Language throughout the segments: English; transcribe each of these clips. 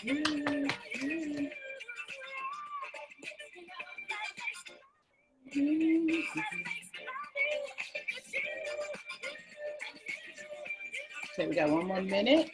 Okay, we got one more minute.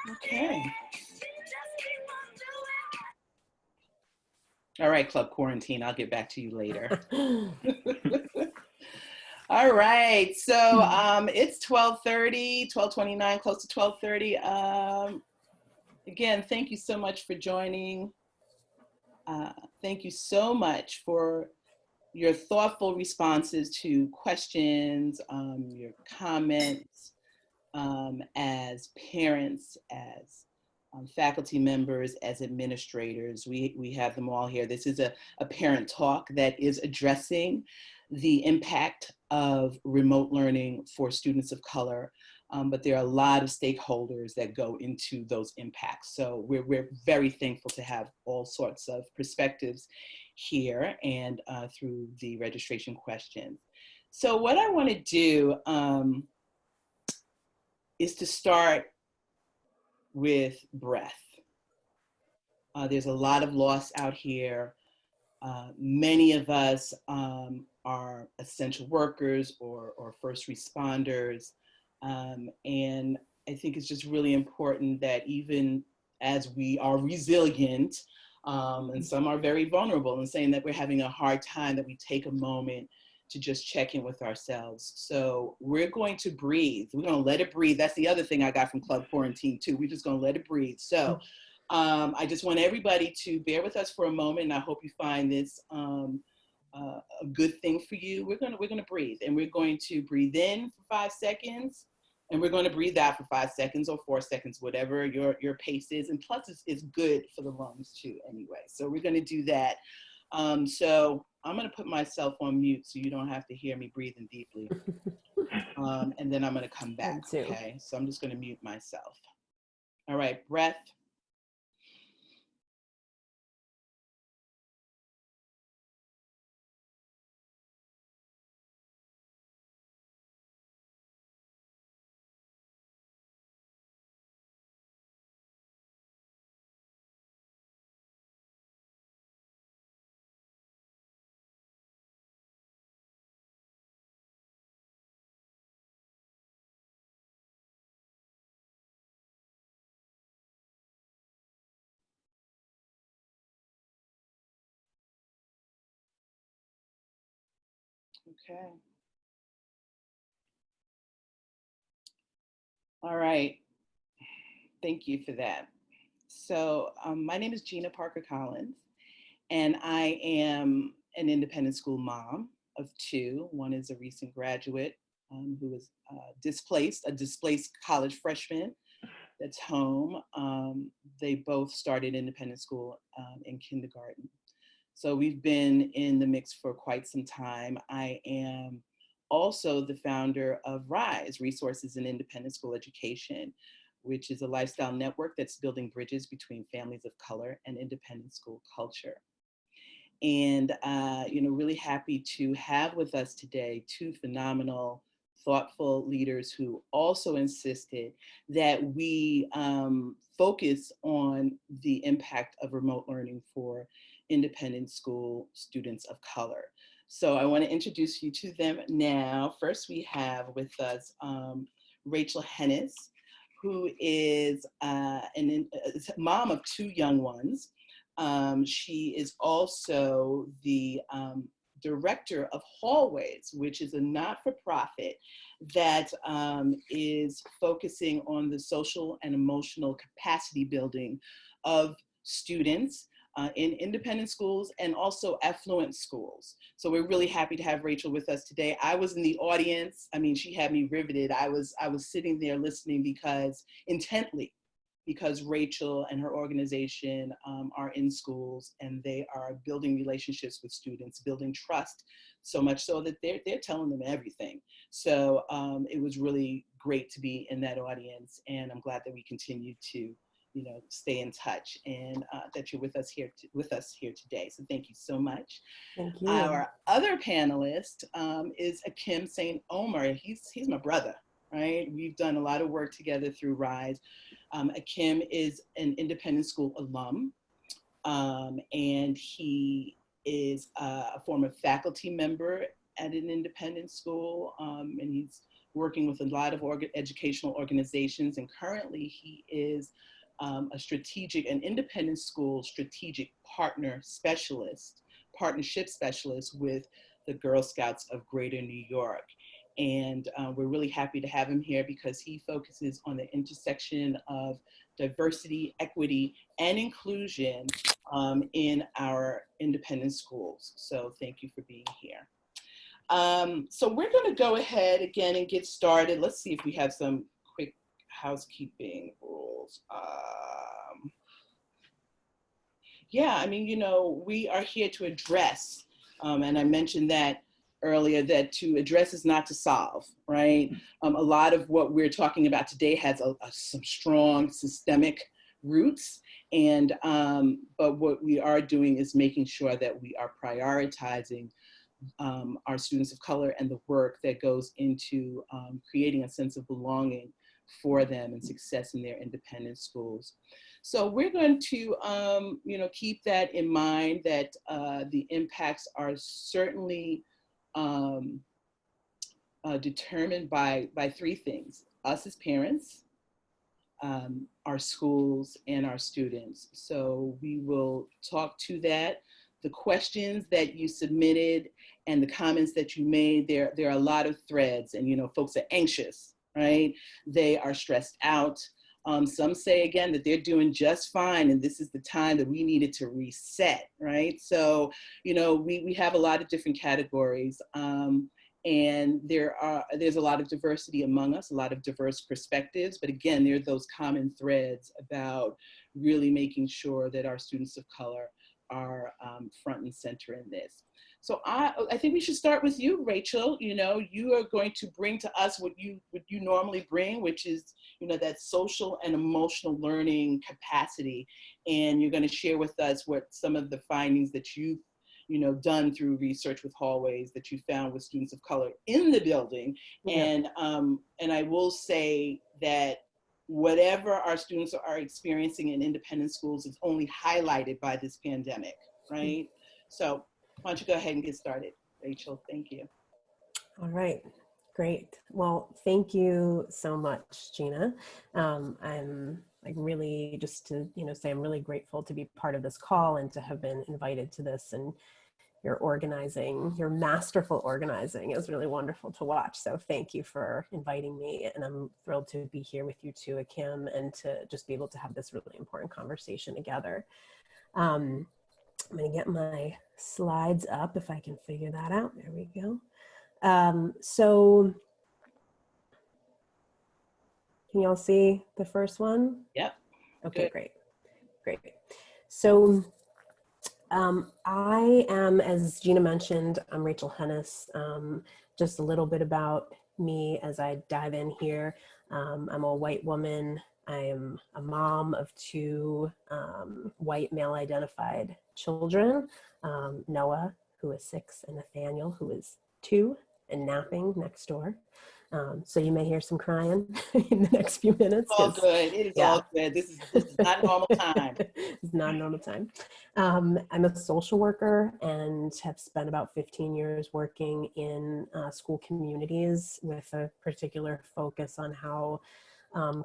Okay. All right, Club Quarantine, I'll get back to you later. All right, so it's 12:30, 12:29, close to 12:30. Again, thank you so much for joining. Thank you so much for your thoughtful responses to questions, your comments, as parents, as faculty members, as administrators. We have them all here. This is a parent talk that is addressing the impact of remote learning for students of color, but there are a lot of stakeholders that go into those impacts. So we're very thankful to have all sorts of perspectives here and through the registration questions. So what I want to do is to start with breath. There's a lot of loss out here. Many of us are essential workers or first responders. And I think it's just really important that even as we are resilient, and some are very vulnerable and saying that we're having a hard time, that we take a moment to just check in with ourselves. So we're going to breathe. We're going to let it breathe. That's the other thing I got from Club Quarantine too. We're just going to let it breathe. So I just want everybody to bear with us for a moment, and I hope you find this a good thing for you. We're gonna breathe, and we're going to breathe in for 5 seconds, and we're going to breathe out for 5 seconds or 4 seconds, whatever your pace is. And plus, it's good for the lungs too, anyway. So we're going to do that. So I'm going to put myself on mute so you don't have to hear me breathing deeply. And then I'm going to come back. Okay. So I'm just going to mute myself. All right. Breath. Okay. All right. Thank you for that. So my name is Gina Parker Collins, and I am an independent school mom of 2. One is a recent graduate who was a displaced college freshman that's home. They both started independent school in kindergarten. So we've been in the mix for quite some time. I am also the founder of RIISE, Resources in Independent School Education, which is a lifestyle network that's building bridges between families of color and independent school culture. And, really happy to have with us today 2 phenomenal, thoughtful leaders who also insisted that we focus on the impact of remote learning for independent school students of color. So I want to introduce you to them now. First, we have with us Rachel Hennis, who is a mom of 2 young ones. She is also the director of Hallways, which is a not-for-profit that is focusing on the social and emotional capacity building of students in independent schools and also affluent schools. So we're really happy to have Rachel with us today. I was in the audience. I mean, she had me riveted. I was sitting there listening intently because Rachel and her organization are in schools, and they are building relationships with students, building trust, so much so that they're telling them everything. So it was really great to be in that audience, and I'm glad that we continue to, stay in touch, and that you're with us here today. So thank you so much. Thank you. Our other panelist is Akim St. Omer. He's my brother, right? We've done a lot of work together through RIISE. Akim is an independent school alum, and he is a former faculty member at an independent school, and he's working with a lot of educational organizations, and currently he is an independent school strategic partnership specialist with the Girl Scouts of Greater New York. And we're really happy to have him here because he focuses on the intersection of diversity, equity, and inclusion in our independent schools. So thank you for being here. So we're going to go ahead again and get started. Let's see if we have some quick housekeeping rules. Yeah, I mean, we are here to address, and I mentioned that earlier, that to address is not to solve, right? A lot of what we're talking about today has some strong systemic roots, and but what we are doing is making sure that we are prioritizing our students of color and the work that goes into creating a sense of belonging for them and success in their independent schools. So we're going to, keep that in mind, that the impacts are certainly determined by three things: us as parents, our schools, and our students. So we will talk to that. The questions that you submitted and the comments that you made, there are a lot of threads, and folks are anxious, right? They are stressed out. Some say, again, that they're doing just fine, and this is the time that we needed to reset, right? So, we have a lot of different categories, and there's a lot of diversity among us, a lot of diverse perspectives, but again, there are those common threads about really making sure that our students of color are front and center in this. So I think we should start with you, Rachel. You are going to bring to us what you normally bring, which is, that social and emotional learning capacity. And you're going to share with us what some of the findings that you've, done through research with hallways that you found with students of color in the building. Yeah. And I will say that whatever our students are experiencing in independent schools is only highlighted by this pandemic, right? So why don't you go ahead and get started, Rachel? Thank you. All right, great. Well, thank you so much, Gina. I'm really, just to say, I'm really grateful to be part of this call and to have been invited to this, and your masterful organizing is really wonderful to watch. So thank you for inviting me, and I'm thrilled to be here with you too, Akim, and to just be able to have this really important conversation together. I'm going to get my slides up if I can figure that out. There we go. So can you all see the first one? Yep. Okay, good. Great. So I am, as Gina mentioned, I'm Rachel Hennis. Just a little bit about me as I dive in here. I'm a white woman. I am a mom of two white male-identified children, Noah, who is 6, and Nathaniel, who is 2 and napping next door. So you may hear some crying in the next few minutes. It's all good. It is all good. This is not normal time. It's not normal time. I'm a social worker and have spent about 15 years working in school communities with a particular focus on how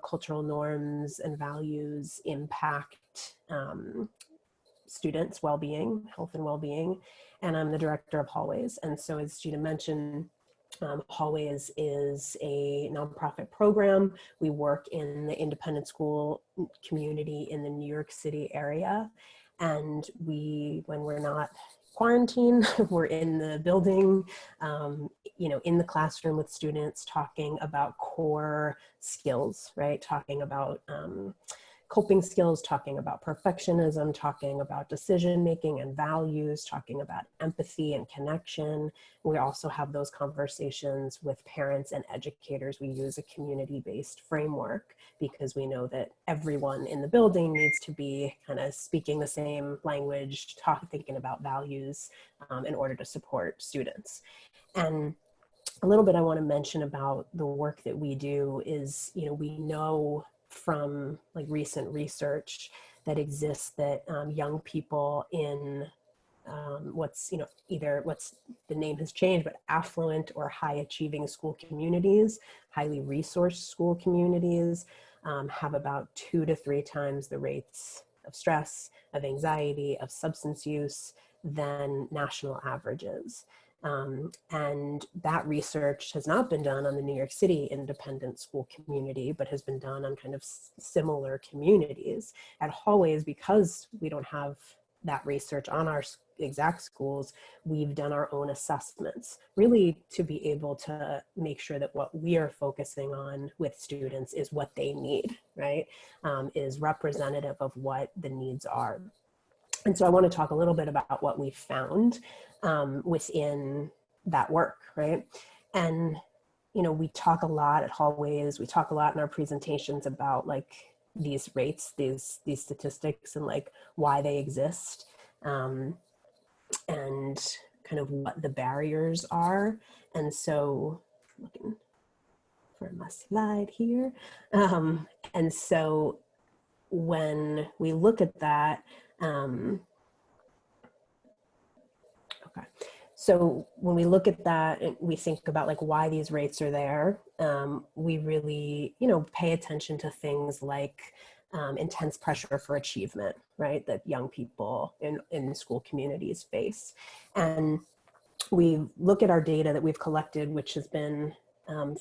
cultural norms and values impact students' well-being, health and well-being. And I'm the director of Hallways. And so, as Gina mentioned, Hallways is a nonprofit program. We work in the independent school community in the New York City area. And when we're not quarantined, we're in the building, in the classroom with students, talking about core skills, right? Talking about coping skills, talking about perfectionism, talking about decision-making and values, talking about empathy and connection. We also have those conversations with parents and educators. We use a community-based framework because we know that everyone in the building needs to be kind of speaking the same language, thinking about values in order to support students. And a little bit I want to mention about the work that we do is, we know from like recent research that exists that young people in the name has changed, but affluent or high achieving school communities, highly resourced school communities, have about 2 to 3 times the rates of stress, of anxiety, of substance use than national averages. And that research has not been done on the New York City independent school community, but has been done on kind of similar communities. At Hallways, because we don't have that research on our exact schools, we've done our own assessments, really to be able to make sure that what we are focusing on with students is what they need, right? Is representative of what the needs are. And so I want to talk a little bit about what we found within that work, right? And, we talk a lot at Hallways, we talk a lot in our presentations about like these rates, these statistics and like why they exist and kind of what the barriers are. And so looking for my slide here. And so when we look at that, okay. So when we look at that and we think about like why these rates are there, we really, pay attention to things like intense pressure for achievement, right? That young people in school communities face. And we look at our data that we've collected, which has been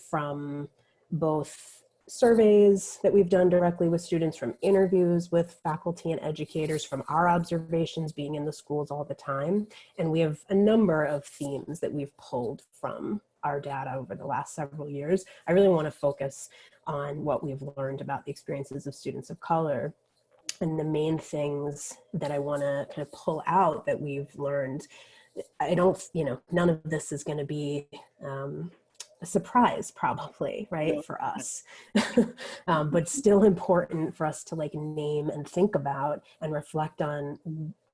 from both surveys that we've done directly with students, from interviews with faculty and educators, from our observations being in the schools all the time. And we have a number of themes that we've pulled from our data over the last several years. I really want to focus on what we've learned about the experiences of students of color. And the main things that I want to kind of pull out that we've learned, none of this is going to be a surprise probably, right, for us, but still important for us to like name and think about and reflect on.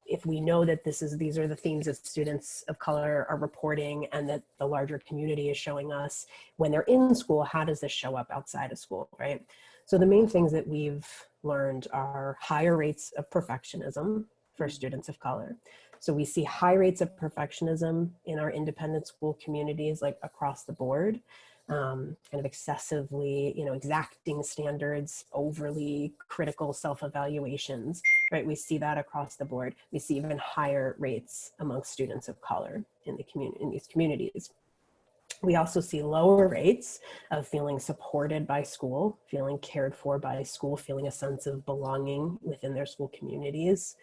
If we know that these are the themes that students of color are reporting and that the larger community is showing us when they're in school, how does this show up outside of school, right? So the main things that we've learned are higher rates of perfectionism for students of color. So we see high rates of perfectionism in our independent school communities, like across the board, kind of excessively, exacting standards, overly critical self-evaluations, right? We see that across the board. We see even higher rates amongst students of color in these communities. We also see lower rates of feeling supported by school, feeling cared for by school, feeling a sense of belonging within their school communities.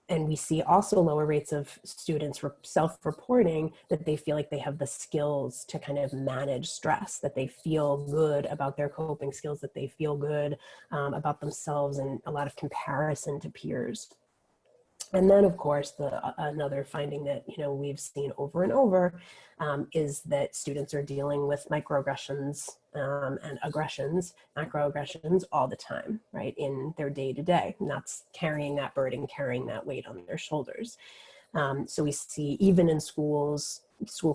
And we see also lower rates of students self-reporting that they feel like they have the skills to kind of manage stress, that they feel good about their coping skills, that they feel good about themselves, and a lot of comparison to peers. And then, of course, another finding that we've seen over and over is that students are dealing with microaggressions and macroaggressions all the time, right, in their day-to-day, and that's carrying that burden, carrying that weight on their shoulders. So we see even in school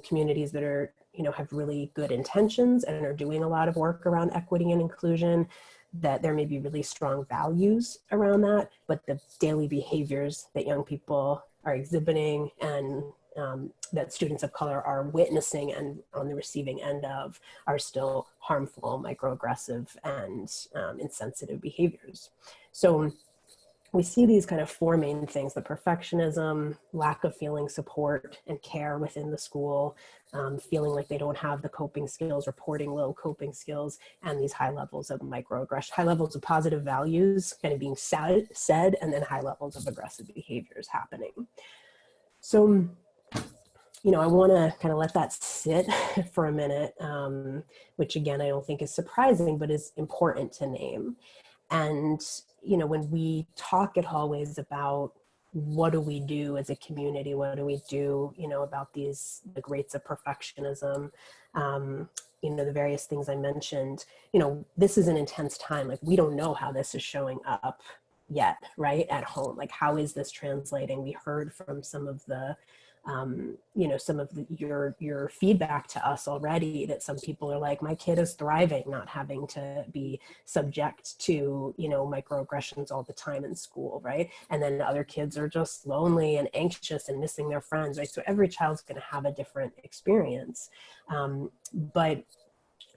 communities that are, have really good intentions and are doing a lot of work around equity and inclusion, that there may be really strong values around that, but the daily behaviors that young people are exhibiting and that students of color are witnessing and on the receiving end of are still harmful, microaggressive, and insensitive behaviors. So we see these kind of 4 main things: the perfectionism, lack of feeling support and care within the school, feeling like they don't have the coping skills, reporting low coping skills, and these high levels of microaggression, high levels of positive values kind of being said, and then high levels of aggressive behaviors happening. So, I want to kind of let that sit for a minute, which again, I don't think is surprising, but is important to name. And, you know, when we talk at Hallways about what do we do as a community, what do we do, you know, about these, the rates of perfectionism, you know, the various things I mentioned, you know, this is an intense time. Like, we don't know how this is showing up yet, right, at home. Like, how is this translating? We heard from some of the, you know, some of your feedback to us already, that some people are like, my kid is thriving, not having to be subject to, you know, microaggressions all the time in school, right? And then other kids are just lonely and anxious and missing their friends, right? So every child's going to have a different experience. But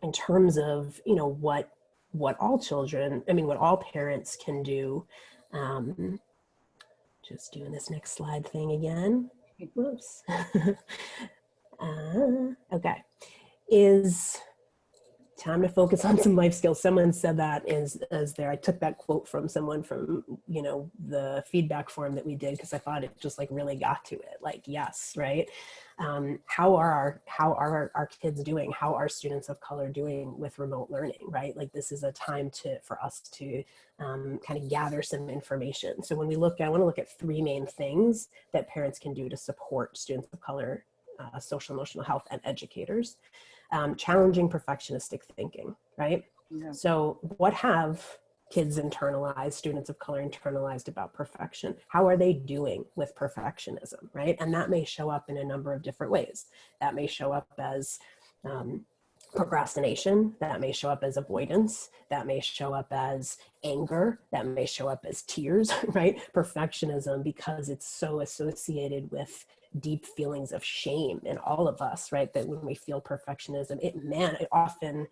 in terms of, you know, what all children, I mean, what all parents can do, just doing this next slide thing again. Whoops. Okay. Is time to focus on some life skills. Someone said that as there. I took that quote from someone from, you know, the feedback form that we did, because I thought it just like really got to it. Like, yes, right. How are our kids doing? How are students of color doing with remote learning, right? Like, this is a time for us to kind of gather some information. So when we look, I want to look at three main things that parents can do to support students of color, social emotional health, and educators. Challenging perfectionistic thinking, right? Yeah. So what have kids internalized, students of color internalized about perfection? How are they doing with perfectionism, right? And that may show up in a number of different ways. That may show up as procrastination, that may show up as avoidance, that may show up as anger, that may show up as tears, right? Perfectionism, because it's so associated with deep feelings of shame in all of us, right? That when we feel perfectionism, it often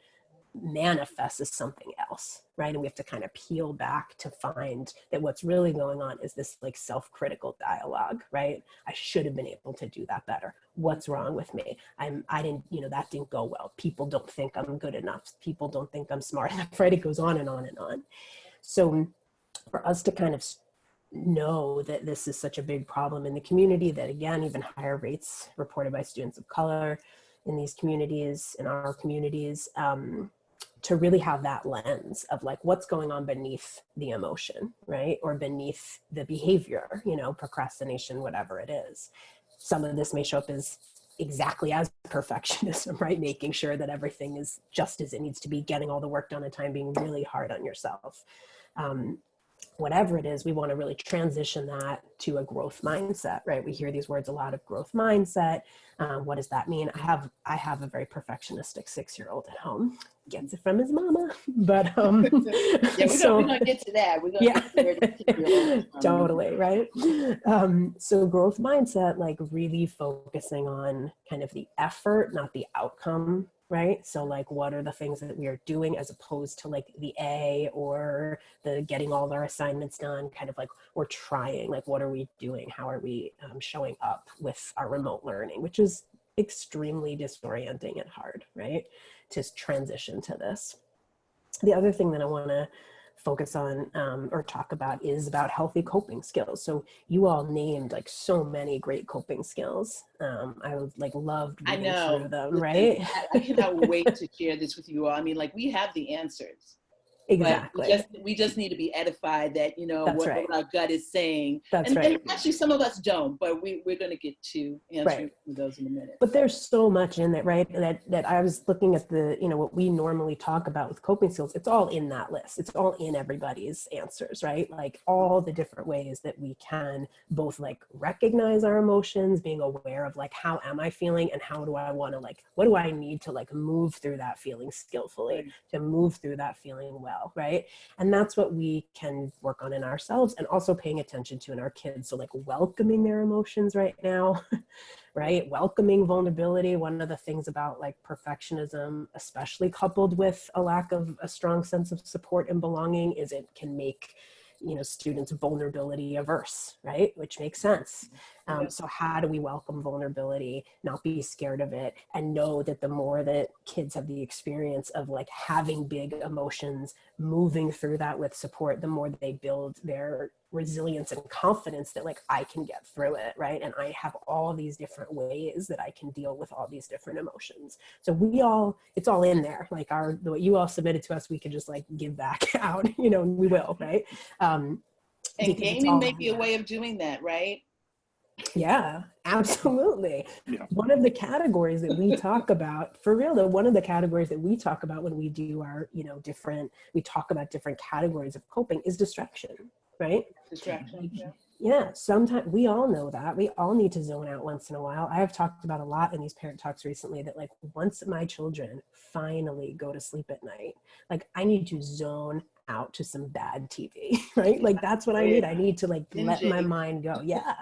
manifests as something else, right? And we have to kind of peel back to find that what's really going on is this like self-critical dialogue, right? I should have been able to do that better. What's wrong with me? I didn't, you know, that didn't go well. People don't think I'm good enough. People don't think I'm smart enough, right? It goes on and on and on. So for us to kind of know that this is such a big problem in the community, that again, even higher rates reported by students of color in these communities, in our communities, to really have that lens of like, what's going on beneath the emotion, right? Or beneath the behavior, you know, procrastination, whatever it is. Some of this may show up as exactly as perfectionism, right? Making sure that everything is just as it needs to be, getting all the work done in time, being really hard on yourself. Whatever it is, we want to really transition that to a growth mindset, right? We hear these words a lot, of growth mindset. What does that mean? I have a very perfectionistic 6-year-old at home. Gets it from his mama, but Yeah, we're gonna get to that. We're gonna get to where the 6-year-old totally, right? So growth mindset, like really focusing on kind of the effort, not the outcome, right? So like, what are the things that we are doing, as opposed to like the A or the getting all of our assignments done, kind of like, we're trying, like, what are we doing? How are we showing up with our remote learning, which is extremely disorienting and hard, right? To transition to this. The other thing that I want to focus on or talk about is about healthy coping skills. So you all named like so many great coping skills. I would like loved reading through them, right? I cannot wait to share this with you all. I mean, like, we have the answers. Exactly. But we just need to be edified that, you know, what our gut is saying. That's right. And actually, some of us don't, but we're going to get to answering those in a minute. But there's so much in it, right? That I was looking at the, you know, what we normally talk about with coping skills, it's all in that list. It's all in everybody's answers, right? Like all the different ways that we can both like recognize our emotions, being aware of like, how am I feeling, and how do I want to like, what do I need to like move through that feeling skillfully, to move through that feeling well, right? And that's what we can work on in ourselves, and also paying attention to in our kids. So like welcoming their emotions right now, right? Welcoming vulnerability. One of the things about like perfectionism, especially coupled with a lack of a strong sense of support and belonging, is it can make, you know, students vulnerability averse, right? Which makes sense. So how do we welcome vulnerability, not be scared of it, and know that the more that kids have the experience of like having big emotions, moving through that with support, the more they build their resilience and confidence that like I can get through it, right? And I have all these different ways that I can deal with all these different emotions. So it's all in there. Like what you all submitted to us, we could just like give back out, you know, we will, right? And gaming may be a way of doing that, right? Yeah, absolutely. Yeah. One of the categories that we talk about, for real though, one of the categories that we talk about when we do our, you know, we talk about different categories of coping is distraction, right? Distraction, yeah. Yeah, sometimes we all know that. We all need to zone out once in a while. I have talked about a lot in these parent talks recently that like once my children finally go to sleep at night, like I need to zone out to some bad TV, right? Like that's what I need. I need to like let my mind go. Yeah,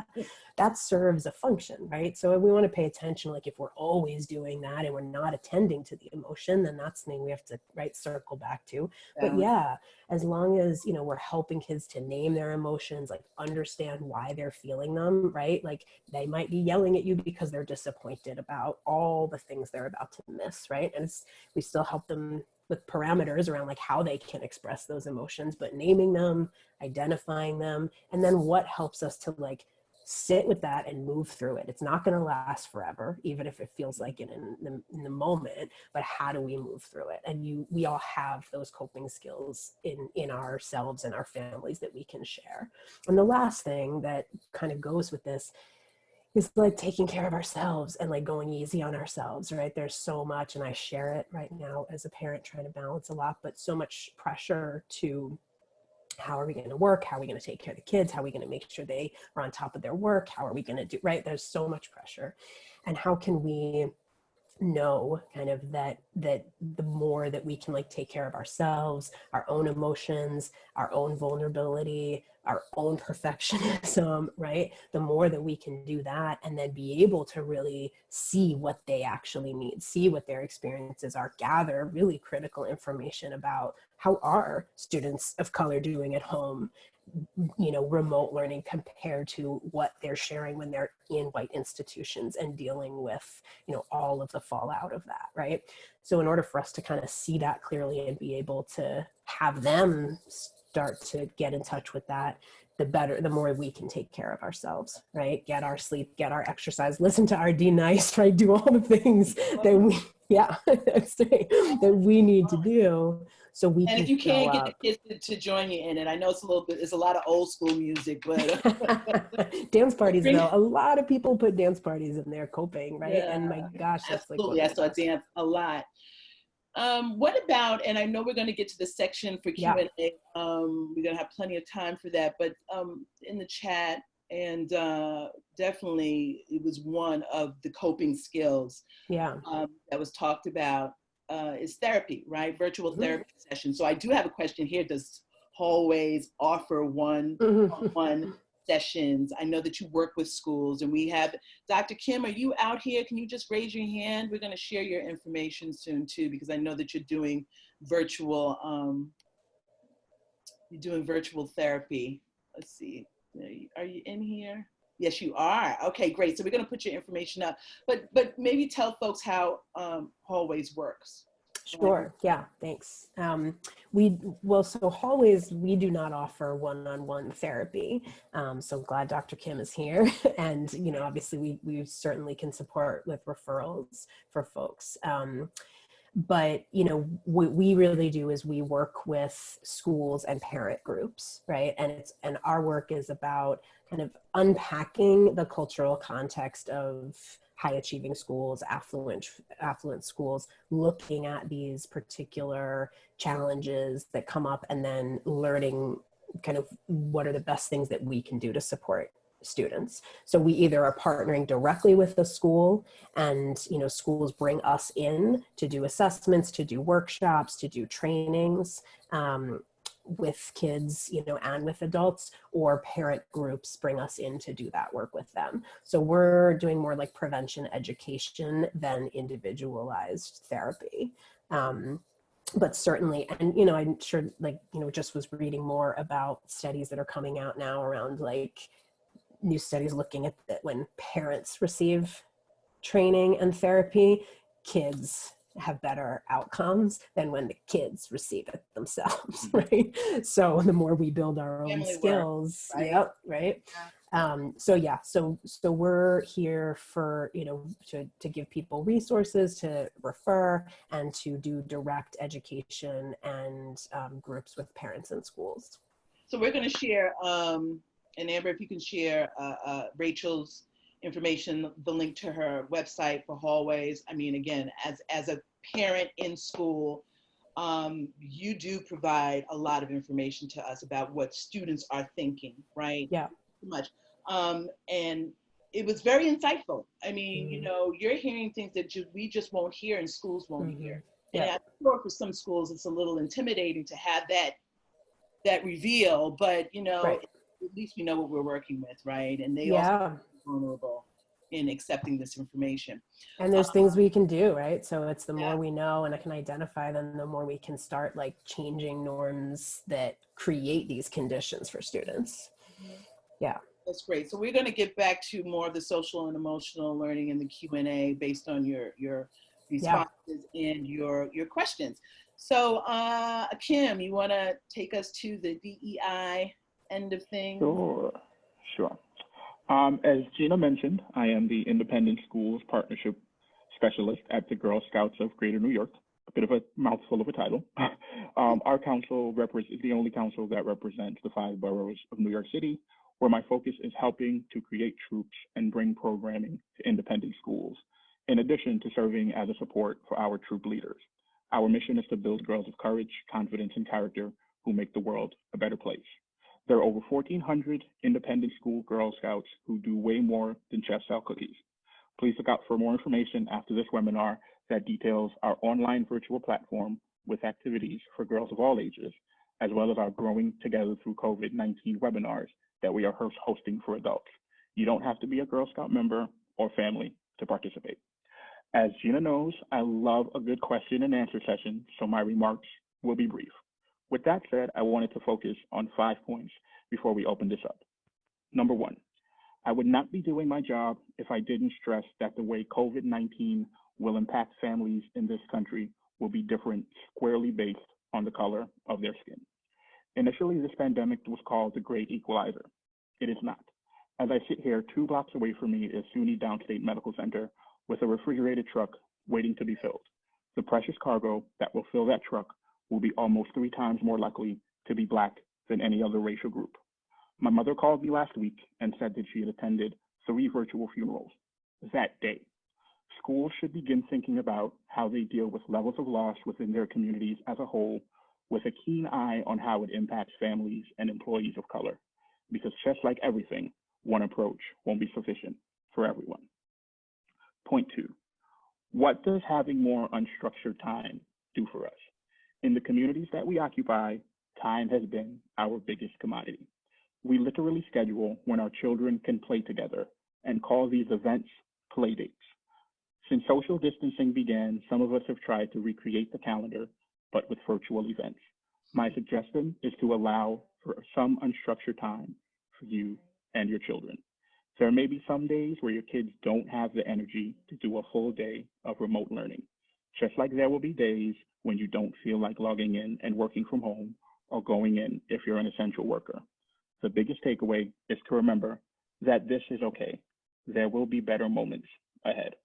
that serves a function, right? So we want to pay attention. Like if we're always doing that and we're not attending to the emotion, then that's something we have to, right, circle back to. But yeah, as long as, you know, we're helping kids to name their emotions, like understand why they're feeling them, right? Like they might be yelling at you because they're disappointed about all the things they're about to miss, right? And we still help them with parameters around like how they can express those emotions, but naming them, identifying them, and then what helps us to like sit with that and move through it. It's not going to last forever, even if it feels like it in the moment, but how do we move through it? And we all have those coping skills in ourselves and our families that we can share. And the last thing that kind of goes with this is like taking care of ourselves and like going easy on ourselves, right? There's so much, and I share it right now as a parent trying to balance a lot, but so much pressure to how are we going to work? How are we going to take care of the kids? How are we going to make sure they are on top of their work? How are we going to do, right? There's so much pressure. And how can we know kind of that the more that we can like take care of ourselves, our own emotions, our own vulnerability, our own perfectionism, right? The more that we can do that and then be able to really see what they actually need, see what their experiences are, gather really critical information about how are students of color doing at home, you know, remote learning compared to what they're sharing when they're in white institutions and dealing with, you know, all of the fallout of that, right? So in order for us to kind of see that clearly and be able to have them start to get in touch with that, the more we can take care of ourselves, right? Get our sleep, get our exercise, listen to our D-Nice, right? Do all the things that we, that we need to do so we can. And if you can't get up. the kids to join you in it, I know it's a lot of old school music, but dance parties though, a lot of people put dance parties in their coping, right? Yeah. And my gosh, that's absolutely. I saw dance a lot. What about, and I know we're going to get to the section for Q&A, we're going to have plenty of time for that, but in the chat, and definitely it was one of the coping skills that was talked about is therapy, right? Virtual therapy session. So I do have a question here. Does Hallways offer one-on-one sessions? I know that you work with schools, and we have Dr. Kim. Are you out here? Can you just raise your hand? We're going to share your information soon too, because I know that you're doing virtual therapy. Let's see. Are you in here? Yes, you are. Okay, great. So we're going to put your information up, but maybe tell folks how Hallways works. Sure. Yeah. Thanks. So Hallways, we do not offer one-on-one therapy. So I'm glad Dr. Kim is here, and you know, obviously we certainly can support with referrals for folks. But you know, what we really do is we work with schools and parent groups, right? And our work is about kind of unpacking the cultural context of high achieving schools, affluent schools, looking at these particular challenges that come up, and then learning kind of what are the best things that we can do to support students. So we either are partnering directly with the school, and you know, schools bring us in to do assessments, to do workshops, to do trainings with kids, you know, and with adults, or parent groups bring us in to do that work with them. So we're doing more like prevention education than individualized therapy. But certainly, and you know, I'm sure, like, you know, just was reading more about studies that are coming out now around like new studies looking at that when parents receive training and therapy, kids have better outcomes than when the kids receive it themselves, right? So the more we build our own Family work, skills, right? yep, right. So yeah, so we're here for, you know, to give people resources, to refer, and to do direct education and groups with parents and schools. So we're going to share, and Amber, if you can share Rachel's information, the link to her website for hallways. I mean, again, as a parent in school, you do provide a lot of information to us about what students are thinking, right? Yeah. Too much. And it was very insightful. I mean, you Mm-hmm. know, you're hearing things that we just won't hear and schools won't Mm-hmm. hear. And Yeah. I'm sure for some schools, it's a little intimidating to have that reveal, but you know, Right. at least we know what we're working with, right? And they also Yeah. are vulnerable in accepting this information. And there's things we can do, right? So it's the Yeah, more we know and I can identify them, the more we can start like changing norms that create these conditions for students. Yeah. that's great. So we're going to get back to more of the social and emotional learning in the Q&A based on your Yeah. responses and your questions. So Kim, you want to take us to the DEI end of things? Sure, sure. As Gina mentioned, I am the Independent Schools Partnership Specialist at the Girl Scouts of Greater New York. A bit of a mouthful of a title. Our council is the only council that represents the 5 boroughs of New York City, where my focus is helping to create troops and bring programming to independent schools, in addition to serving as a support for our troop leaders. Our mission is to build girls of courage, confidence, and character who make the world a better place. There are over 1,400 independent school Girl Scouts who do way more than just sell cookies. Please look out for more information after this webinar that details our online virtual platform with activities for girls of all ages, as well as our Growing Together Through COVID-19 webinars that we are hosting for adults. You don't have to be a Girl Scout member or family to participate. As Gina knows, I love a good question and answer session, so my remarks will be brief. With that said, I wanted to focus on 5 points before we open this up. Number 1, I would not be doing my job if I didn't stress that the way COVID-19 will impact families in this country will be different squarely based on the color of their skin. Initially, this pandemic was called the Great Equalizer. It is not. As I sit here, 2 blocks away from me is SUNY Downstate Medical Center with a refrigerated truck waiting to be filled. The precious cargo that will fill that truck will be almost 3 times more likely to be Black than any other racial group. My mother called me last week and said that she had attended 3 virtual funerals that day. Schools should begin thinking about how they deal with levels of loss within their communities as a whole, with a keen eye on how it impacts families and employees of color, because just like everything, one approach won't be sufficient for everyone. Point 2, what does having more unstructured time do for us? In the communities that we occupy, time has been our biggest commodity. We literally schedule when our children can play together and call these events play dates. Since social distancing began, some of us have tried to recreate the calendar, but with virtual events. My suggestion is to allow for some unstructured time for you and your children. There may be some days where your kids don't have the energy to do a full day of remote learning, just like there will be days when you don't feel like logging in and working from home or going in if you're an essential worker. The biggest takeaway is to remember that this is okay. There will be better moments ahead.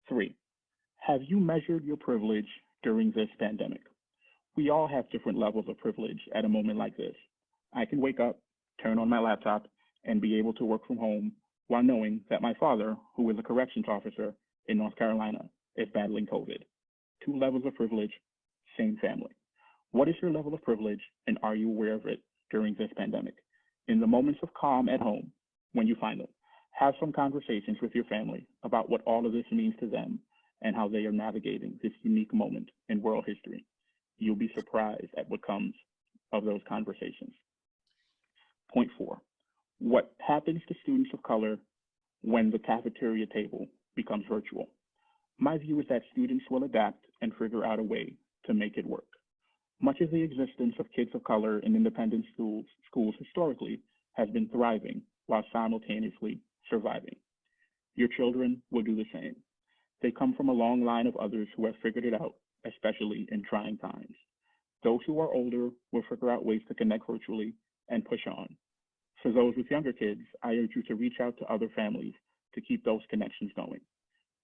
3, have you measured your privilege during this pandemic? We all have different levels of privilege at a moment like this. I can wake up, turn on my laptop, and be able to work from home while knowing that my father, who is a corrections officer in North Carolina, is battling COVID. 2 levels of privilege, same family. What is your level of privilege, and are you aware of it during this pandemic? In the moments of calm at home, when you find them, have some conversations with your family about what all of this means to them and how they are navigating this unique moment in world history. You'll be surprised at what comes of those conversations. Point 4, what happens to students of color when the cafeteria table becomes virtual? My view is that students will adapt and figure out a way to make it work. Much of the existence of kids of color in independent schools historically has been thriving while simultaneously surviving. Your children will do the same. They come from a long line of others who have figured it out, especially in trying times. Those who are older will figure out ways to connect virtually and push on. For those with younger kids, I urge you to reach out to other families to keep those connections going.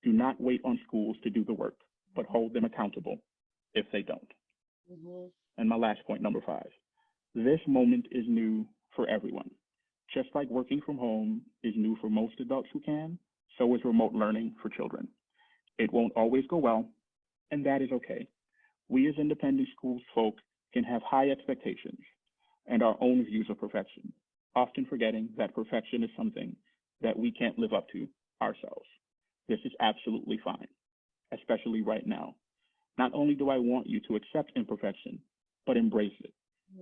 Do not wait on schools to do the work, but hold them accountable if they don't. Mm-hmm. And my last point, number 5. This moment is new for everyone. Just like working from home is new for most adults who can, so is remote learning for children. It won't always go well, and that is okay. We as independent schools folk can have high expectations and our own views of perfection, often forgetting that perfection is something that we can't live up to ourselves. This is absolutely fine, especially right now. Not only do I want you to accept imperfection, but embrace it.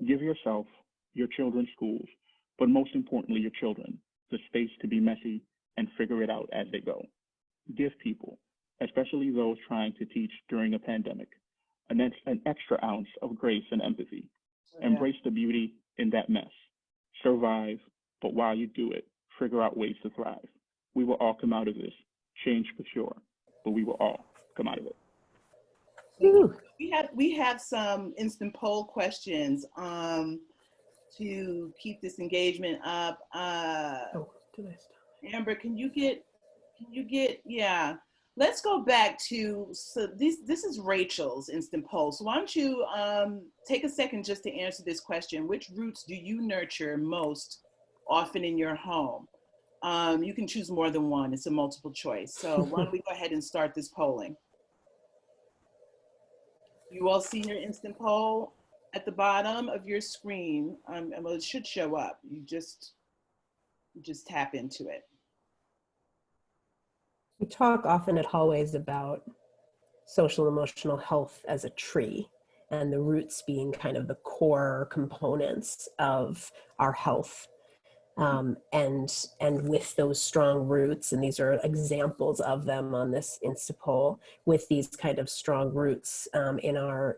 Give yourself, your children's schools, but most importantly, your children, the space to be messy and figure it out as they go. Give people, especially those trying to teach during a pandemic, an extra ounce of grace and empathy. Embrace the beauty in that mess. Survive, but while you do it, figure out ways to thrive. We will all come out of this, change for sure, but we will all come out of it. Ooh. We have some instant poll questions to keep this engagement up. Did I stop? Amber, can you get, yeah. Let's go back to, so this is Rachel's instant poll. So why don't you take a second just to answer this question. Which roots do you nurture most often in your home? You can choose more than one. It's a multiple choice. So why don't we go ahead and start this polling? You all see your instant poll at the bottom of your screen. Well, it should show up. You just tap into it. We talk often at Hallways about social emotional health as a tree, and the roots being kind of the core components of our health. And with those strong roots, and these are examples of them on this Insta poll, with these kind of strong roots in our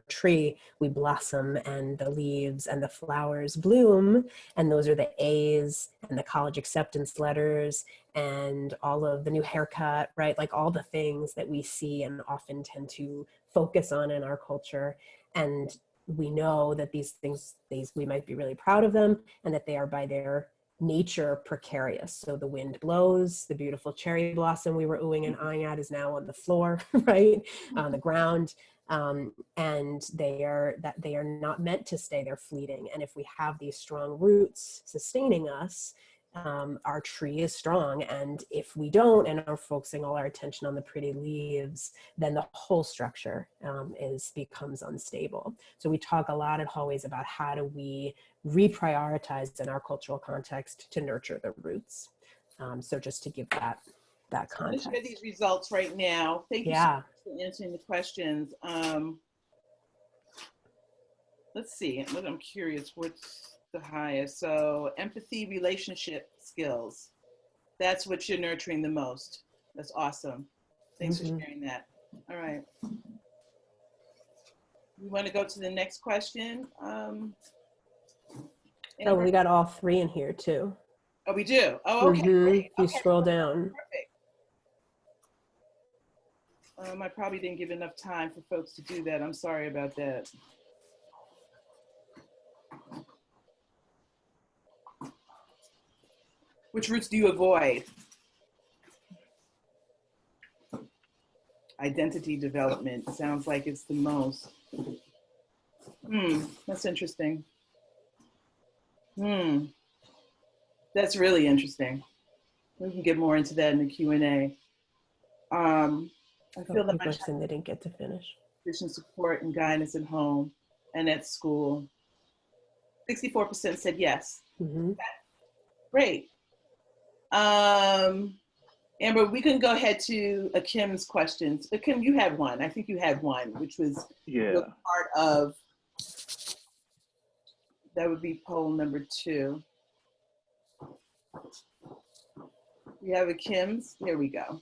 tree, we blossom and the leaves and the flowers bloom, and those are the A's and the college acceptance letters and all of the new haircut, right? Like all the things that we see and often tend to focus on in our culture. And we know that these things, we might be really proud of them, and that they are by their nature precarious. So the wind blows, the beautiful cherry blossom we were oohing and eyeing at is now on the floor, right, on the ground. And they are not meant to stay, they're fleeting. And if we have these strong roots sustaining us, our tree is strong. And if we don't, and are focusing all our attention on the pretty leaves, then the whole structure becomes unstable. So we talk a lot at Hallways about how do we reprioritize in our cultural context to nurture the roots. So just to give that context. I'm going to share these results right now. Thank you so much for answering the questions. Let's see, I'm curious, what's the highest? So empathy, relationship skills. That's what you're nurturing the most. That's awesome. Thanks for sharing that. All right. We want to go to the next question. Oh, we got all 3 in here too. Oh, we do? Oh, okay. Great. If you scroll down. Perfect. I probably didn't give enough time for folks to do that. I'm sorry about that. Which roots do you avoid? Identity development sounds like it's the most. That's interesting. That's really interesting. We can get more into that in the Q&A. I feel that my person they didn't get to finish. Sufficient support and guidance at home and at school. 64% said yes. Okay. Great. Amber, we can go ahead to Akim's questions. Akim, you had one. I think you had one, which was part of, that would be poll number 2. We have Akim's, here we go.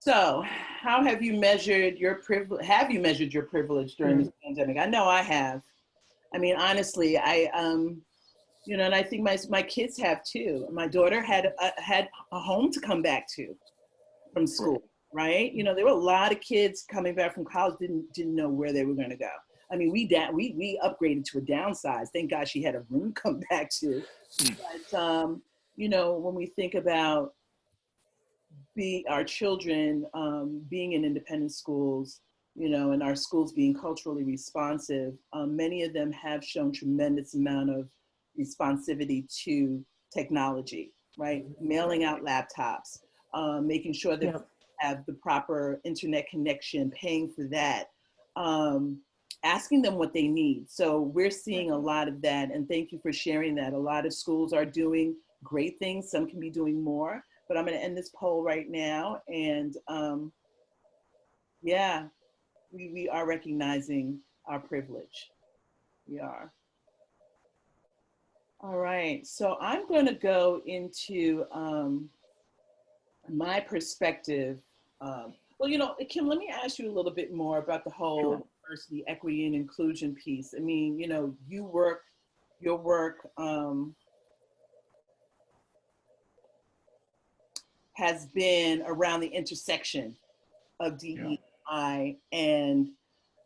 So, how have you measured your privilege? Have you measured your privilege during this pandemic? I know I have. I mean, honestly, You know, and I think my kids have too. My daughter had a home to come back to from school, right? You know, there were a lot of kids coming back from college didn't know where they were going to go. I mean, we upgraded to a downsize. Thank God she had a room to come back to. But you know, when we think about our children being in independent schools, you know, and our schools being culturally responsive, many of them have shown tremendous amount of responsivity to technology, right? Mailing out laptops, making sure that Yep. they have the proper internet connection, paying for that, asking them what they need. So we're seeing a lot of that, and thank you for sharing that. A lot of schools are doing great things. Some can be doing more, but I'm going to end this poll right now. And yeah, we are recognizing our privilege. We are. All right, so I'm going to go into my perspective. Well, you know, Kim, let me ask you a little bit more about the whole diversity, equity, and inclusion piece. I mean, you know, your work has been around the intersection of DEI and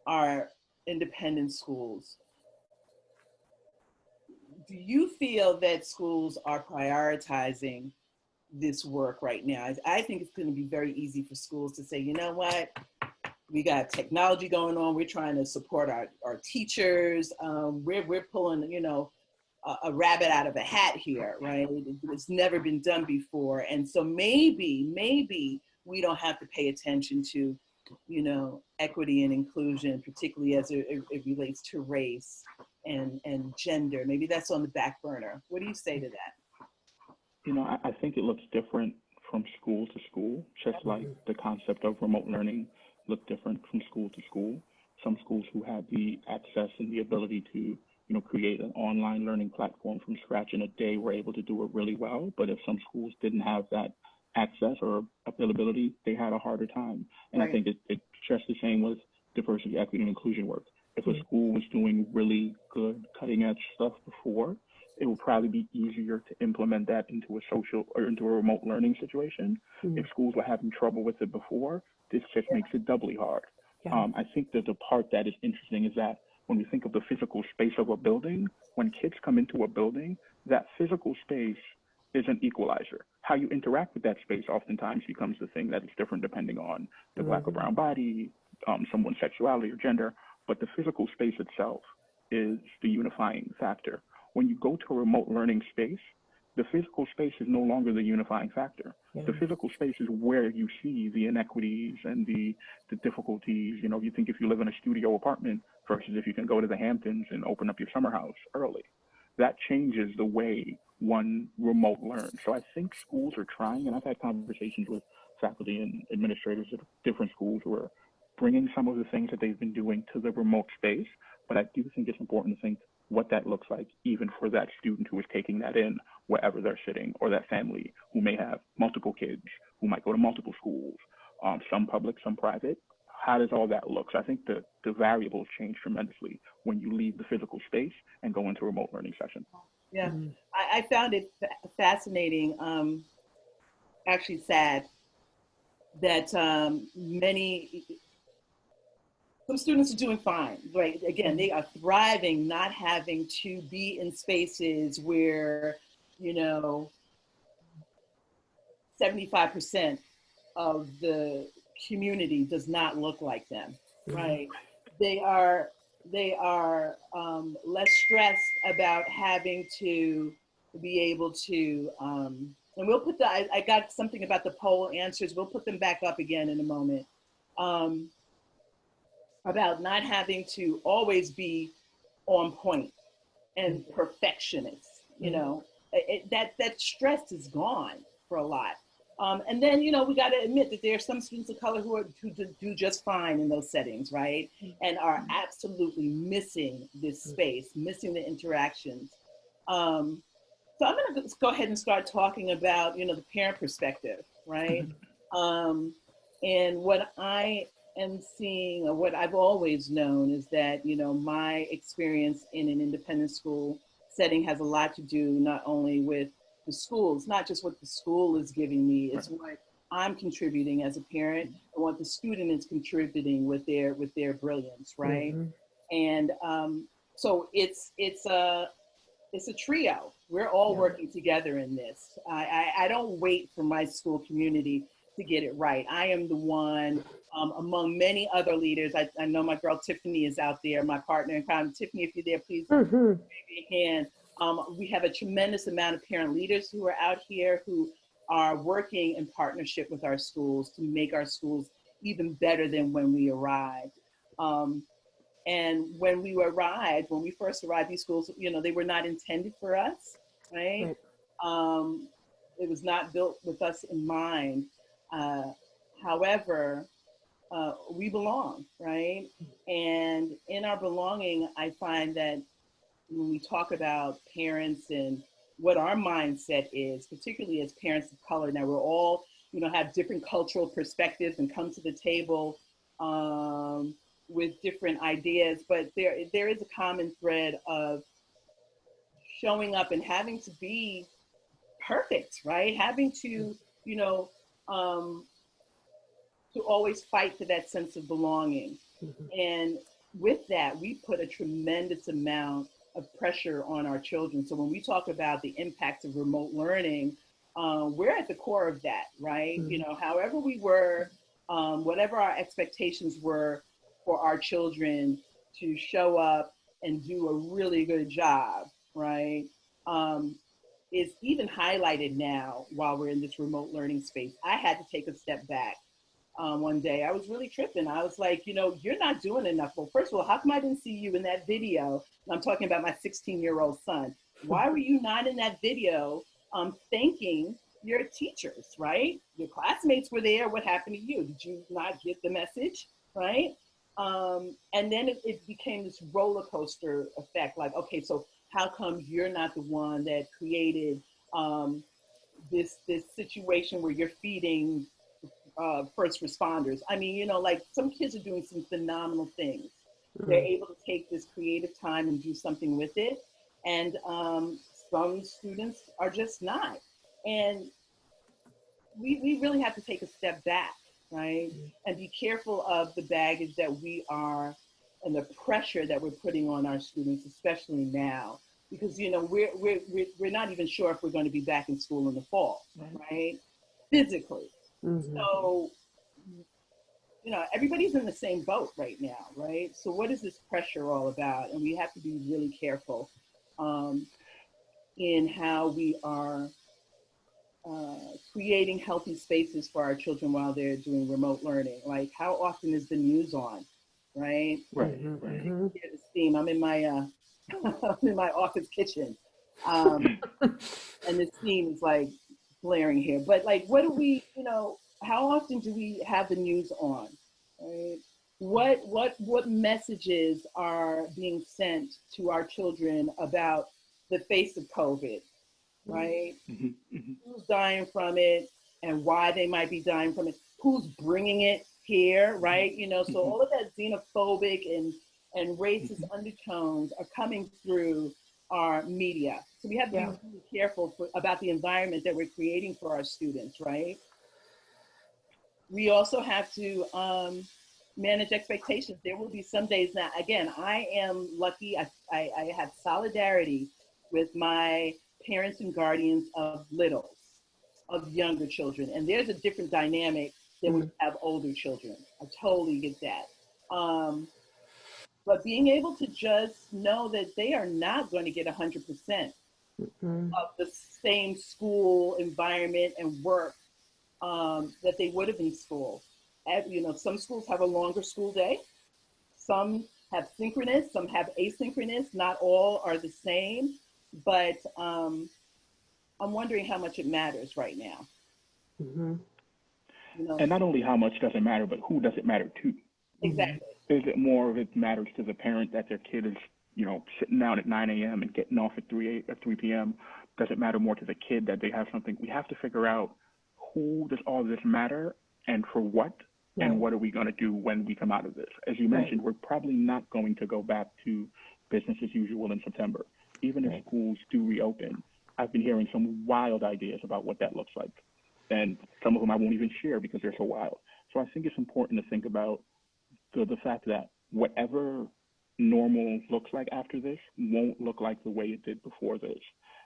our independent schools. Do you feel that schools are prioritizing this work right now? I think it's going to be very easy for schools to say, you know what, we got technology going on. We're trying to support our teachers. We're pulling, you know, a rabbit out of a hat here, right? It's never been done before. And so maybe we don't have to pay attention to, you know, equity and inclusion, particularly as it relates to race and gender. Maybe that's on the back burner. What do you say to that? You know, I think it looks different from school to school, just like the concept of remote learning look different from school to school. Some schools who had the access and the ability to, you know, create an online learning platform from scratch in a day were able to do it really well. But if some schools didn't have that access or availability, they had a harder time. And I think it's just the same with diversity, equity, and inclusion work. If a school was doing really good cutting edge stuff before, it would probably be easier to implement that into a social or into a remote learning situation. If schools were having trouble with it before, this just makes it doubly hard. I think that the part that is interesting is that when we think of the physical space of a building, when kids come into a building, that physical space is an equalizer. How you interact with that space oftentimes becomes the thing that is different depending on the Black or brown body, someone's sexuality or gender, but the physical space itself is the unifying factor. When you go to a remote learning space, the physical space is no longer the unifying factor. The physical space is where you see the inequities and the difficulties. You know, you think if you live in a studio apartment versus if you can go to the Hamptons and open up your summer house early, that changes the way one remote learns. So I think schools are trying, and I've had conversations with faculty and administrators at different schools who are bringing some of the things that they've been doing to the remote space. But I do think it's important to think what that looks like, even for that student who is taking that in wherever they're sitting, or that family who may have multiple kids, who might go to multiple schools, some public, some private. How does all that look? So I think the variables change tremendously when you leave the physical space and go into a remote learning session. Yeah, I found it fascinating, actually sad, that some students are doing fine, right? Again, they are thriving, not having to be in spaces where, you know, 75% of the community does not look like them, right? They are less stressed about having to be able to, and we'll put I got something about the poll answers. We'll put them back up again in a moment. About not having to always be on point and perfectionist, you know, that stress is gone for a lot. And then, you know, we got to admit that there are some students of color who do just fine in those settings, right? And are absolutely missing this space, missing the interactions. So I'm going to go ahead and start talking about, you know, the parent perspective, right? And what I am seeing, or what I've always known, is that, you know, my experience in an independent school setting has a lot to do not only with the schools, not just what the school is giving me, it's what I'm contributing as a parent and what the student is contributing with their brilliance, right? And so it's a trio. We're all working together in this. I don't wait for my school community to get it right. I am the one, among many other leaders. I know my girl Tiffany is out there, my partner in crime. Tiffany, if you're there, please raise your hand. We have a tremendous amount of parent leaders who are out here who are working in partnership with our schools to make our schools even better than when we arrived. And when we first arrived, these schools, they were not intended for us, right? It was not built with us in mind. However, we belong, right? And in our belonging, I find that when we talk about parents and what our mindset is, particularly as parents of color, now we're all, have different cultural perspectives and come to the table with different ideas, but there is a common thread of showing up and having to be perfect, right? Having to, to always fight for that sense of belonging. And with that, we put a tremendous amount of pressure on our children. So when we talk about the impacts of remote learning, we're at the core of that, right? However we were, whatever our expectations were for our children to show up and do a really good job, right? Is even highlighted now while we're in this remote learning space. I had to take a step back. One day I was really tripping. I was like, you're not doing enough. Well, first of all, how come I didn't see you in that video? I'm talking about my 16-year-old son. Why were you not in that video thanking your teachers, right? Your classmates were there. What happened to you? Did you not get the message, right? And then it became this roller coaster effect. Like, okay, so how come you're not the one that created this situation where you're feeding first responders? I mean, like some kids are doing some phenomenal things. They're able to take this creative time and do something with it. And some students are just not. And we really have to take a step back, right? And be careful of the baggage that we are and the pressure that we're putting on our students, especially now, because, we're not even sure if we're going to be back in school in the fall, right? Physically. So, everybody's in the same boat right now, right? So what is this pressure all about? And we have to be really careful in how we are creating healthy spaces for our children while they're doing remote learning. Like, how often is the news on, right? Right. Get the steam. I'm in my I'm in my office kitchen, and the steam is like blaring here. But like, what do we, how often do we have the news on, right? What messages are being sent to our children about the face of COVID, right? Who's dying from it and why they might be dying from it? Who's bringing it here, right? So all of that xenophobic and racist undertones are coming through our media. So we have to be really careful about the environment that we're creating for our students, right? We also have to manage expectations. There will be some days now, again, I am lucky, I have solidarity with my parents and guardians of littles, of younger children. And there's a different dynamic than when we have older children. I totally get that. But being able to just know that they are not going to get 100% of the same school environment and work that they would have in school. Some schools have a longer school day. Some have synchronous, some have asynchronous. Not all are the same, but I'm wondering how much it matters right now. And not only how much does it matter, but who does it matter to? Exactly. Is it more of it matters to the parent that their kid is, sitting down at 9 a.m. and getting off at 3 p.m.? Does it matter more to the kid that they have something? We have to figure out who does all this matter and for what, and what are we going to do when we come out of this? As you mentioned, we're probably not going to go back to business as usual in September. even if schools do reopen, I've been hearing some wild ideas about what that looks like. And some of them I won't even share because they're so wild. So I think it's important to think about the fact that whatever normal looks like after this won't look like the way it did before this.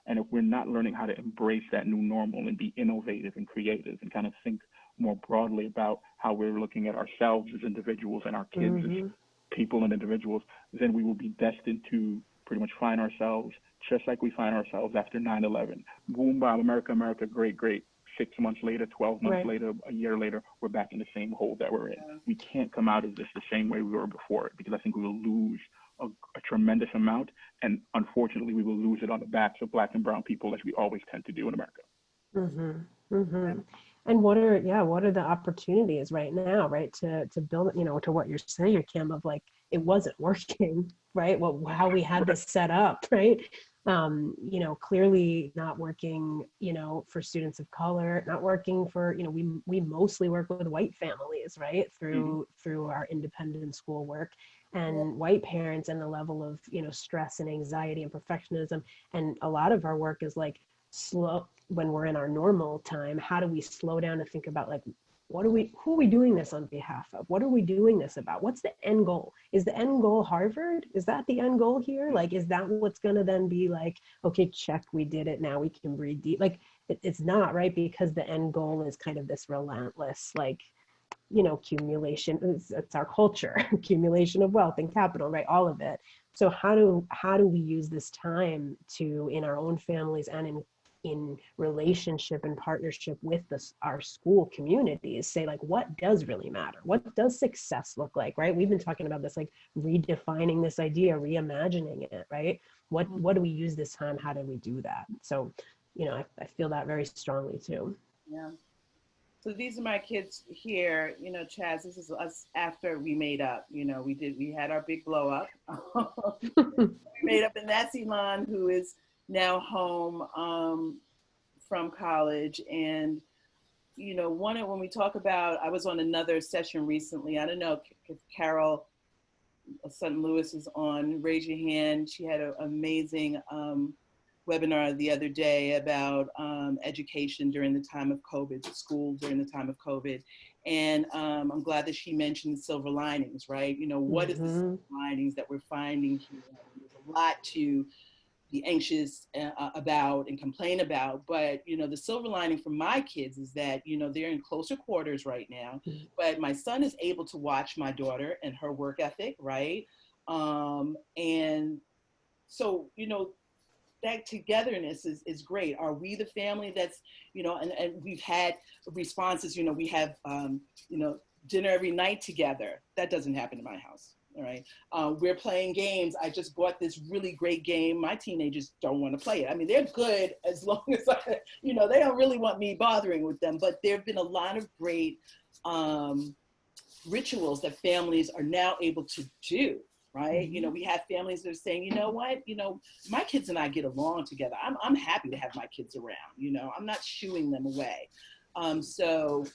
And if we're not learning how to embrace that new normal and be innovative and creative and kind of think more broadly about how we're looking at ourselves as individuals and our kids as people and individuals, then we will be destined to pretty much find ourselves just like we find ourselves after 9/11. Boom, bomb, America, America, great, great. 6 months later, 12 months later, a year later, we're back in the same hole that we're in. We can't come out of this the same way we were before it, because I think we will lose a tremendous amount. And unfortunately, we will lose it on the backs of Black and brown people, as we always tend to do in America. And what are the opportunities right now, right, to build, to what you're saying, Kim, of like, it wasn't working, right? How we had this set up, right? Clearly not working, for students of color, not working for, we mostly work with white families, right? Through our independent school work, and white parents, and the level of, stress and anxiety and perfectionism. And a lot of our work is like slow when we're in our normal time. How do we slow down and think about like, who are we doing this on behalf of? What are we doing this about? What's the end goal? Is the end goal Harvard? Is that the end goal here? Like, is that what's going to then be like, okay, check, we did it. Now we can breathe deep. Like, it's not, right? Because the end goal is kind of this relentless, like, accumulation. It's our culture, accumulation of wealth and capital, right? All of it. So how do we use this time to, in our own families and in relationship and partnership with our school communities, say like, what does really matter? What does success look like, right? We've been talking about this, like redefining this idea, reimagining it, right? What do we use this time? How do we do that? So, I feel that very strongly too. Yeah. So these are my kids here, Chaz, this is us after we made up, we had our big blow up. We made up, and that's Elon, who is now home from college. And, when we talk about, I was on another session recently, I don't know if Carol Sutton Lewis is on, raise your hand. She had an amazing webinar the other day about education during the time of COVID, school during the time of COVID. And I'm glad that she mentioned silver linings, right? What is the silver linings that we're finding here? There's a lot to be anxious about and complain about, but the silver lining for my kids is that they're in closer quarters right now, but my son is able to watch my daughter and her work ethic, right? And so that togetherness is great. Are we the family that's, and we've had responses, we have, dinner every night together. That doesn't happen in my house, all right? We're playing games. I just bought this really great game. My teenagers don't want to play it. I mean, they're good as long as they don't really want me bothering with them, but there've been a lot of great rituals that families are now able to do. Right? We have families that are saying, my kids and I get along together. I'm happy to have my kids around, I'm not shooing them away. So,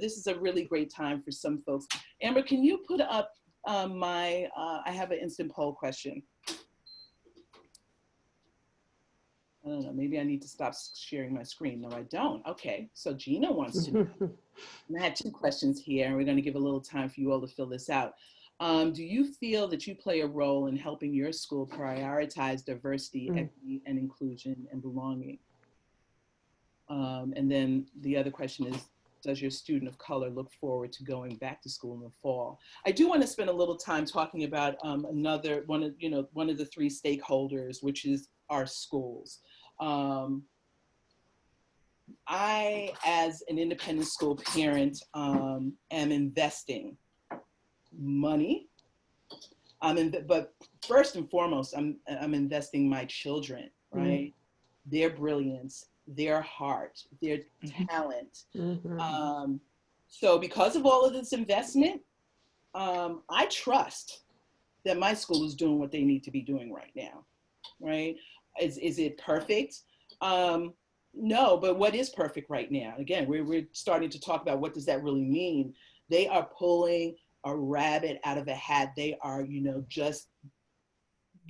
this is a really great time for some folks. Amber, can you put up I have an instant poll question. I don't know, maybe I need to stop sharing my screen. No, I don't. Okay, so Gina wants to know. And I had 2 questions here, and we're going to give a little time for you all to fill this out. Do you feel that you play a role in helping your school prioritize diversity, equity, and inclusion and belonging? And then the other question is, does your student of color look forward to going back to school in the fall? I do want to spend a little time talking about one of the 3 stakeholders, which is our schools. I, as an independent school parent, am investing money, but first and foremost, I'm investing my children, right? Their brilliance, their heart, their talent. So because of all of this investment, I trust that my school is doing what they need to be doing right now, right? Is it perfect? No, but what is perfect right now? Again, we're starting to talk about what does that really mean? They are pulling a rabbit out of a hat. They are, just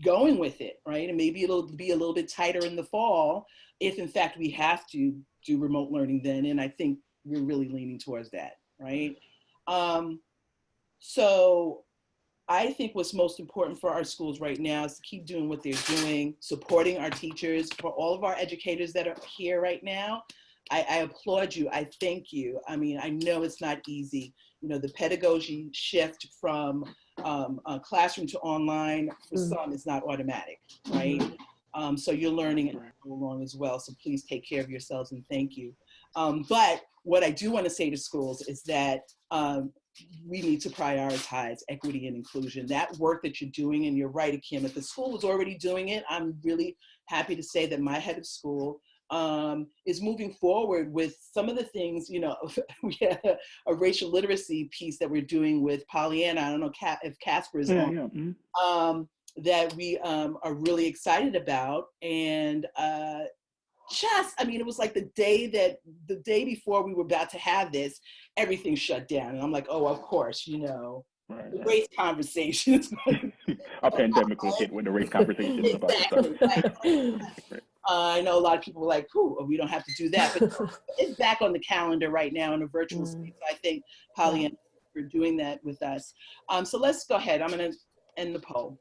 going with it, right? And maybe it'll be a little bit tighter in the fall if in fact we have to do remote learning then. And I think we're really leaning towards that, right? So I think what's most important for our schools right now is to keep doing what they're doing, supporting our teachers. For all of our educators that are here right now, I applaud you. I thank you. I mean, I know it's not easy. You know, the pedagogy shift from classroom to online for some is not automatic, right? So you're learning it along as well. So please take care of yourselves and thank you. But what I do want to say to schools is that we need to prioritize equity and inclusion. That work that you're doing, and you're right, Akim, if the school was already doing it, I'm really happy to say that my head of school is moving forward with some of the things, you know, we had a racial literacy piece that we're doing with Pollyanna. I don't know if Casper is on, that we are really excited about. And I mean, it was like the day before we were about to have this, everything shut down. And I'm like, oh, of course, you know, the race conversations. A pandemic will hit when the race conversation is about to start. I know a lot of people were like, "Ooh, we don't have to do that," but it's back on the calendar right now in a virtual space. I think Pollyanna for doing that with us. So let's go ahead. I'm going to end the poll.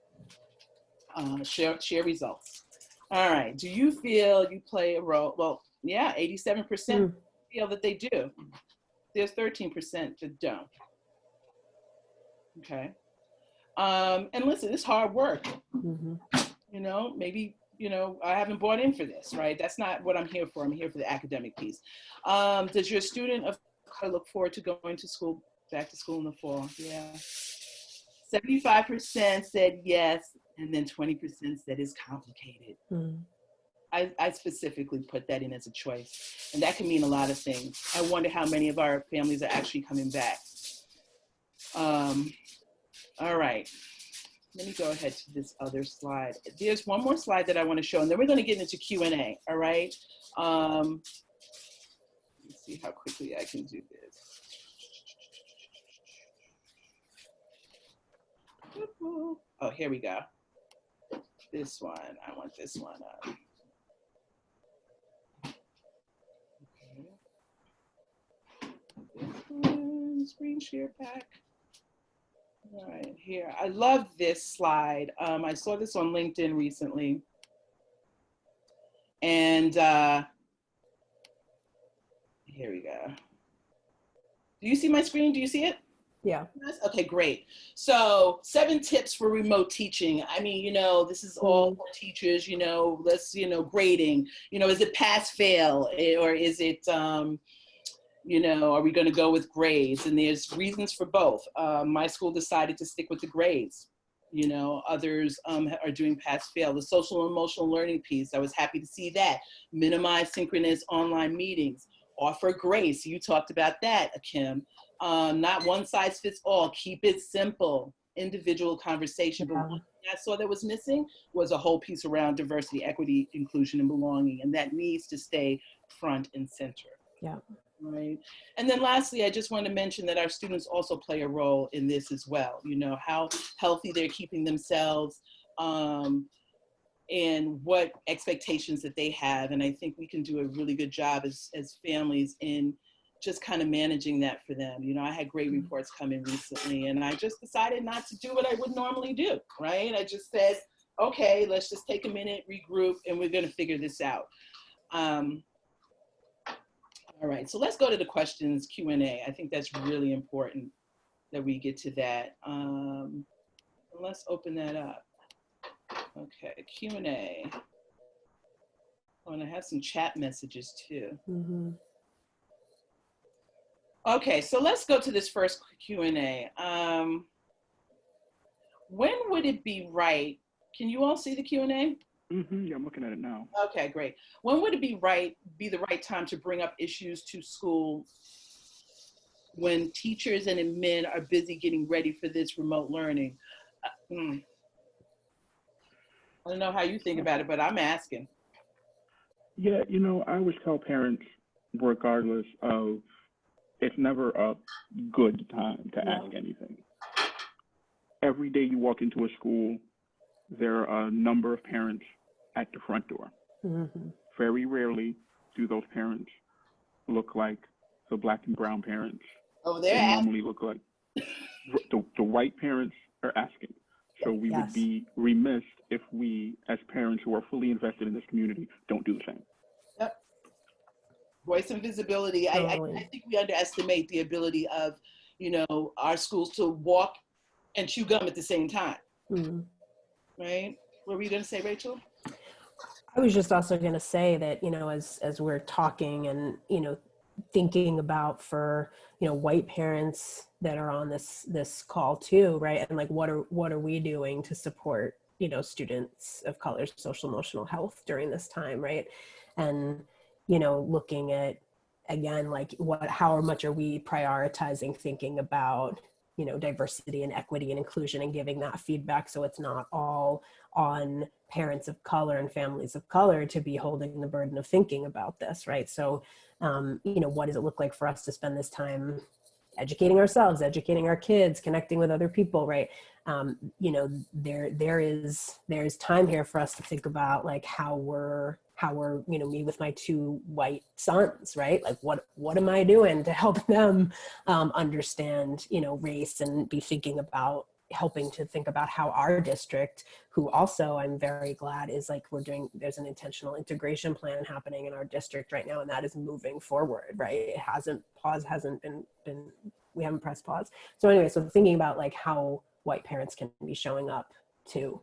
Share results. All right. Do you feel you play a role? Well, yeah, 87% feel that they do. There's 13% that don't. Okay. And listen, it's hard work. You know, maybe, you know, I haven't bought in for this, right? That's not what I'm here for. I'm here for the academic piece. Does your student of color look forward to going to school, back to school in the fall? Yeah. 75% said yes, and then 20% said it's complicated. I specifically put that in as a choice, and that can mean a lot of things. I wonder how many of our families are actually coming back. All right. Let me go ahead to this other slide. There's one more slide that I want to show, and then we're going to get into Q&A, all right? Let's see how quickly I can do this. Oh, here we go. This one, I want this one up. Okay. Screen share back. All right, here. I love this slide. I saw this on LinkedIn recently. And here we go. Do you see my screen? Do you see it? Yeah. Okay, great. So 7 tips for remote teaching. I mean, you know, this is all for teachers, you know, grading, you know, is it pass fail, or is it, you know, are we going to go with grades? And there's reasons for both. My school decided to stick with the grades. You know, others are doing pass fail. The social and emotional learning piece, I was happy to see that. Minimize synchronous online meetings. Offer grace. You talked about that, Akim. Not one size fits all. Keep it simple. Individual conversation. But one thing I saw that was missing was a whole piece around diversity, equity, inclusion, and belonging. And that needs to stay front and center. Yeah. Right. And then lastly, I just want to mention that our students also play a role in this as well. You know, how healthy they're keeping themselves, and what expectations that they have. And I think we can do a really good job as families in just kind of managing that for them. You know, I had great reports come in recently, and I just decided not to do what I would normally do, right? I just said, okay, let's just take a minute, regroup, and we're going to figure this out. All right, so let's go to the questions, Q&A. I think that's really important that we get to that. Let's open that up. Okay, Q&A. Oh, and I have some chat messages too. Okay, so let's go to this first Q&A. When would it be right? Can you all see the Q&A? Yeah, I'm looking at it now. Okay, great. When would it be the right time to bring up issues to school when teachers and admin are busy getting ready for this remote learning? I don't know how you think about it, but I'm asking. Yeah, you know, I always tell parents, regardless of, it's never a good time to ask anything. Every day you walk into a school, there are a number of parents at the front door. Mm-hmm. Very rarely do those parents look like the Black and brown parents. Oh, They they're normally look like the white parents are asking. So we would Yes. be remiss if we, as parents who are fully invested in this community, don't do the same. Yep. Voice and visibility. Totally. I think we underestimate the ability of, our schools to walk and chew gum at the same time, Mm-hmm. right? What were you going to say, Rachel? I was just also going to say that, as we're talking and, thinking about for, white parents that are on this call too, right? And like, what are we doing to support, students of color's social emotional health during this time, right? And, looking at, again, like how much are we prioritizing thinking about, diversity and equity and inclusion and giving that feedback so it's not all on parents of color and families of color to be holding the burden of thinking about this, right? So, what does it look like for us to spend this time educating ourselves, educating our kids, connecting with other people, right? There is time here for us to think about like how we're, me with my two white sons, right? Like what am I doing to help them understand, race and be thinking about helping to think about how our district, who also I'm very glad is like there's an intentional integration plan happening in our district right now, and that is moving forward, right? It hasn't been we haven't pressed pause. So anyway, so thinking about like how white parents can be showing up to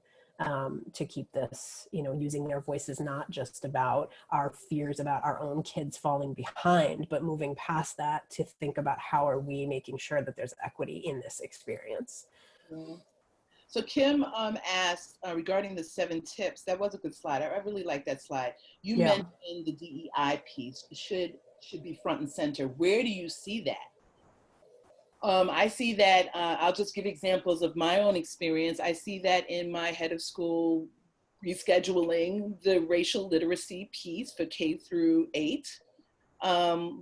keep this, using their voices, not just about our fears about our own kids falling behind, but moving past that to think about how are we making sure that there's equity in this experience. Yeah. So Kim asked regarding the 7 tips. That was a good slide. I really like that slide. You mentioned the DEI piece should be front and center. Where do you see that? I see that, I'll just give examples of my own experience. I see that in my head of school rescheduling the racial literacy piece for K through 8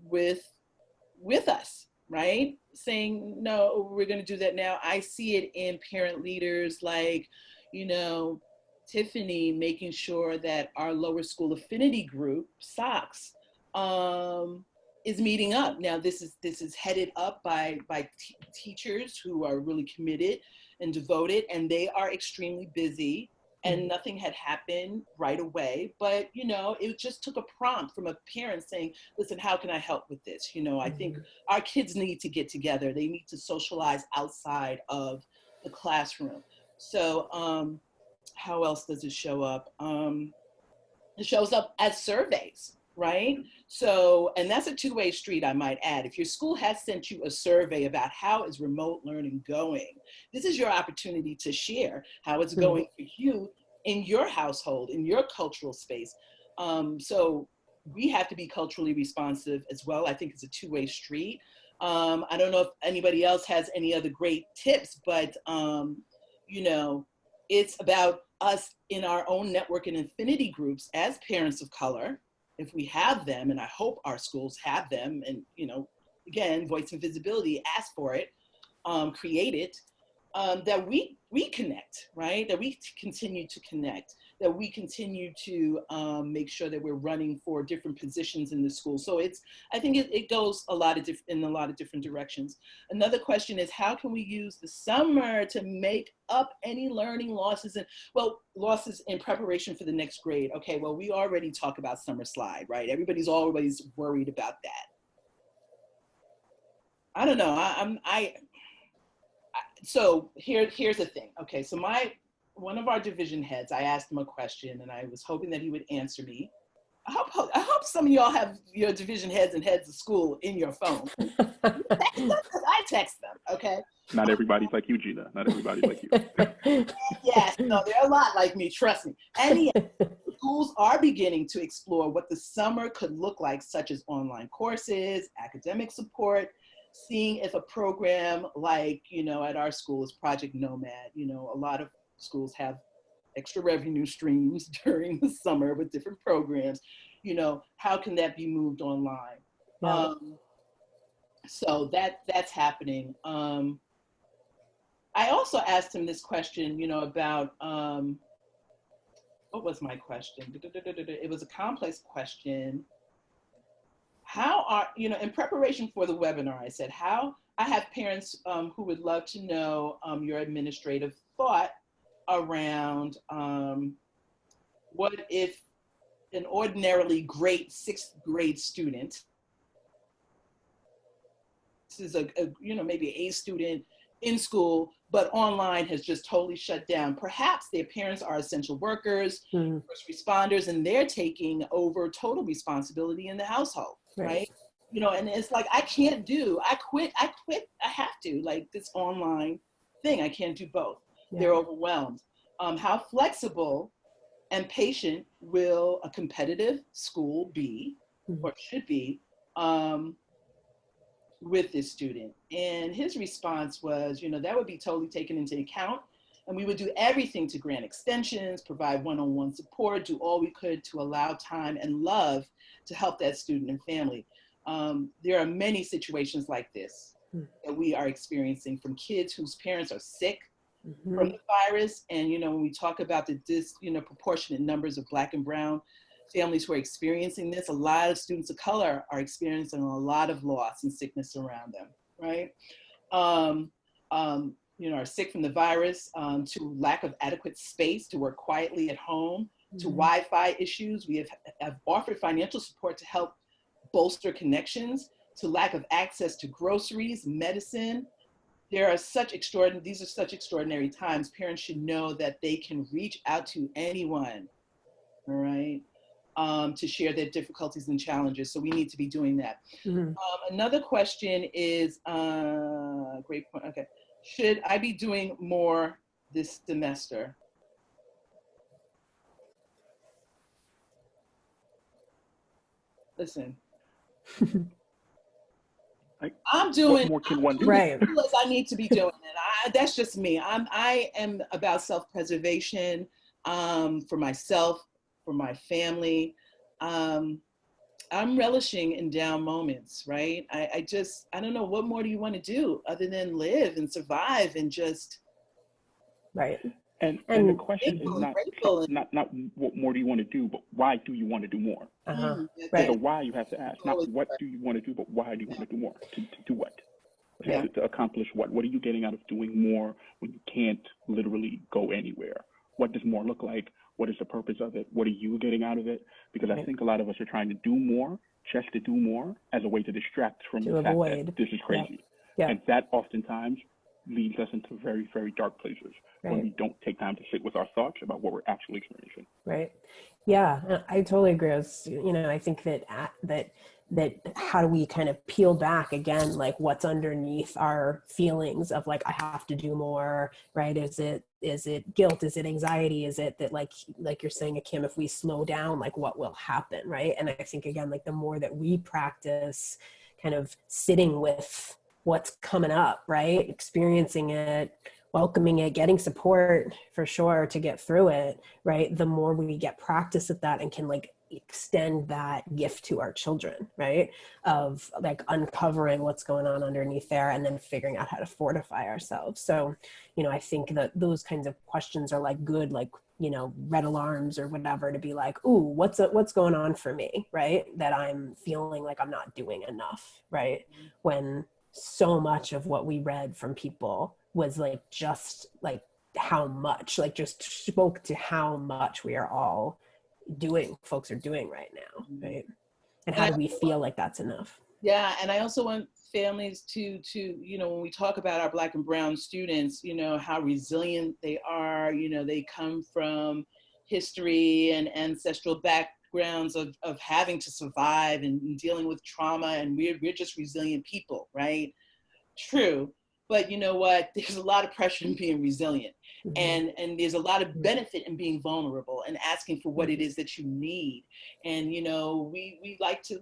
with us, right? Saying, no, we're going to do that now. I see it in parent leaders like, Tiffany making sure that our lower school affinity group, SOCS, is meeting up. Now, this is headed up by teachers who are really committed and devoted, and they are extremely busy. And nothing had happened right away, but it just took a prompt from a parent saying, listen, how can I help with this? I think our kids need to get together. They need to socialize outside of the classroom. So how else does it show up? It shows up as surveys, right? So, and that's a two-way street, I might add. If your school has sent you a survey about how is remote learning going, this is your opportunity to share how it's going for you in your household, in your cultural space. So we have to be culturally responsive as well. I think it's a two-way street. I don't know if anybody else has any other great tips, but it's about us in our own network and affinity groups as parents of color, if we have them, and I hope our schools have them, and again, voice and visibility, ask for it, create it, that we connect, right? That we continue to connect, that we continue to make sure that we're running for different positions in the school. So I think it goes in a lot of different directions. Another question is, how can we use the summer to make up any learning losses losses in preparation for the next grade? Okay, well, we already talk about summer slide, right? Everybody's always worried about that. I don't know. So here's the thing. Okay, so one of our division heads, I asked him a question and I was hoping that he would answer me. I hope some of y'all have your division heads and heads of school in your phone. I text them, okay? Not everybody's like you, Gina. Not everybody's like you. Yes, no, they're a lot like me, trust me. And yes, schools are beginning to explore what the summer could look like, such as online courses, academic support, seeing if a program like, at our school is Project Nomad. A lot of schools have extra revenue streams during the summer with different programs. How can that be moved online? Yeah. So that's happening. I also asked him this question, about what was my question? It was a complex question. How are, in preparation for the webinar, I said, how, I have parents who would love to know your administrative thought around what if an ordinarily great 6th grade student, this is maybe an A student in school, but online has just totally shut down. Perhaps their parents are essential workers, first responders, and they're taking over total responsibility in the household, right? And it's like, I quit, I have to, like this online thing, I can't do both. Yeah. They're overwhelmed. How flexible and patient will a competitive school be, or should be, with this student? And his response was, that would be totally taken into account. And we would do everything to grant extensions, provide one-on-one support, do all we could to allow time and love to help that student and family. There are many situations like this that we are experiencing, from kids whose parents are sick from the virus. And, when we talk about the proportionate numbers of Black and Brown families who are experiencing this, a lot of students of color are experiencing a lot of loss and sickness around them, right? Are sick from the virus, to lack of adequate space to work quietly at home, to Wi-Fi issues. We have offered financial support to help bolster connections, to lack of access to groceries, medicine. These are such extraordinary times. Parents should know that they can reach out to anyone, all right? To share their difficulties and challenges. So we need to be doing that. Another question is, great point, okay. Should I be doing more this semester? Listen, I'm doing, what more can one do? Right. As I need to be doing it. That's just me. I am about self-preservation, for myself, for my family. I'm relishing in down moments, right? I don't know, what more do you want to do other than live and survive and just. Right. And the question is not what more do you want to do, but why do you want to do more? Right. So why you have to ask, not what do you want to do, but why do you want to do more? To do what? To accomplish what? What are you getting out of doing more when you can't literally go anywhere? What does more look like? What is the purpose of it? What are you getting out of it? Because I think a lot of us are trying to do more just to do more as a way to distract from the fact that this is crazy. And that oftentimes leads us into very, very dark places when we don't take time to sit with our thoughts about what we're actually experiencing. Right. Yeah, I totally agree. I think that how do we kind of peel back again, like what's underneath our feelings of like, I have to do more, right? Is it guilt? Is it anxiety? Is it that like you're saying, Akim, if we slow down, like what will happen, right? And I think again, like the more that we practice kind of sitting with what's coming up, right? Experiencing it, welcoming it, getting support for sure to get through it, right? The more we get practice at that and can like extend that gift to our children, right? Of like uncovering what's going on underneath there and then figuring out how to fortify ourselves. So, I think that those kinds of questions are like good, like, red alarms or whatever, to be like, ooh, what's going on for me, right? That I'm feeling like I'm not doing enough, right? When so much of what we read from people was like just like how much, like just spoke to how much we are all folks are doing right now, right? And how do we feel like that's enough? Yeah, and I also want families to when we talk about our Black and Brown students, how resilient they are. They come from history and ancestral backgrounds of having to survive and dealing with trauma, and we're just resilient people, right? True. But you know what? There's a lot of pressure in being resilient, and there's a lot of benefit in being vulnerable and asking for what it is that you need. And we like to,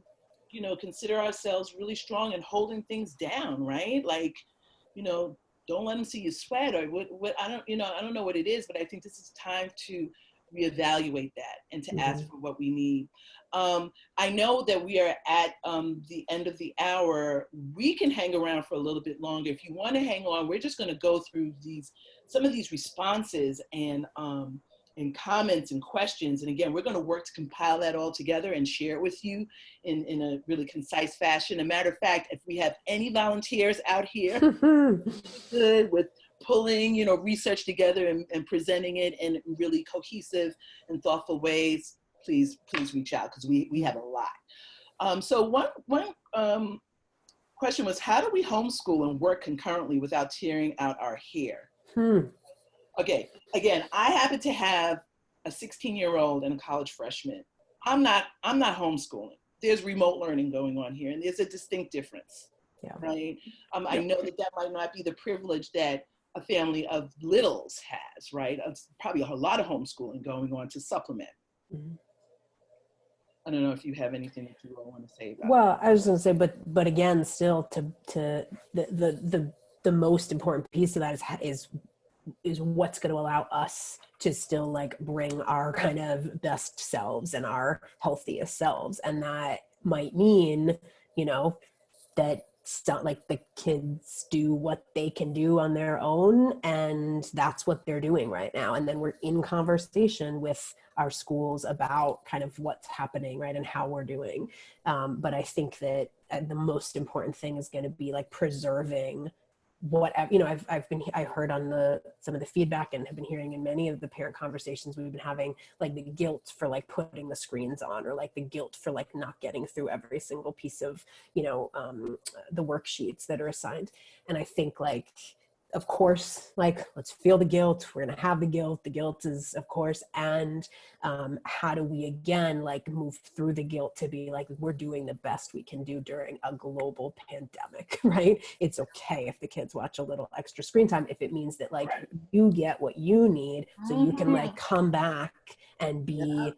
consider ourselves really strong and holding things down, right? Like, don't let them see you sweat or what. I don't know what it is, but I think this is time to reevaluate that and to ask for what we need. I know that we are at the end of the hour. We can hang around for a little bit longer. If you want to hang on, we're just going to go through some of these responses and and comments and questions. And again, we're going to work to compile that all together and share it with you in a really concise fashion. A matter of fact, if we have any volunteers out here good with pulling, research together and presenting it in really cohesive and thoughtful ways, please reach out, because we have a lot. So one question was, how do we homeschool and work concurrently without tearing out our hair? Okay, again, I happen to have a 16-year-old and a college freshman. I'm not homeschooling. There's remote learning going on here, and there's a distinct difference, right? I know that might not be the privilege that a family of littles has, right? It's probably a lot of homeschooling going on to supplement. I don't know if you have anything that you want to say about Well, I was going to say, but again, still to the most important piece of that is what's going to allow us to still like bring our kind of best selves and our healthiest selves. And that might mean, that like the kids do what they can do on their own, and that's what they're doing right now. And then we're in conversation with our schools about kind of what's happening, right, and how we're doing. But I think that the most important thing is going to be like preserving what, I heard on some of the feedback, and have been hearing in many of the parent conversations we've been having, like the guilt for like putting the screens on, or like the guilt for like not getting through every single piece of, the worksheets that are assigned. And I think like, of course, like, let's feel the guilt. We're going to have the guilt. The guilt is, of course, and how do we, again, like move through the guilt to be like, we're doing the best we can do during a global pandemic, right? It's okay if the kids watch a little extra screen time, if it means that like you get what you need, so you can like come back and be,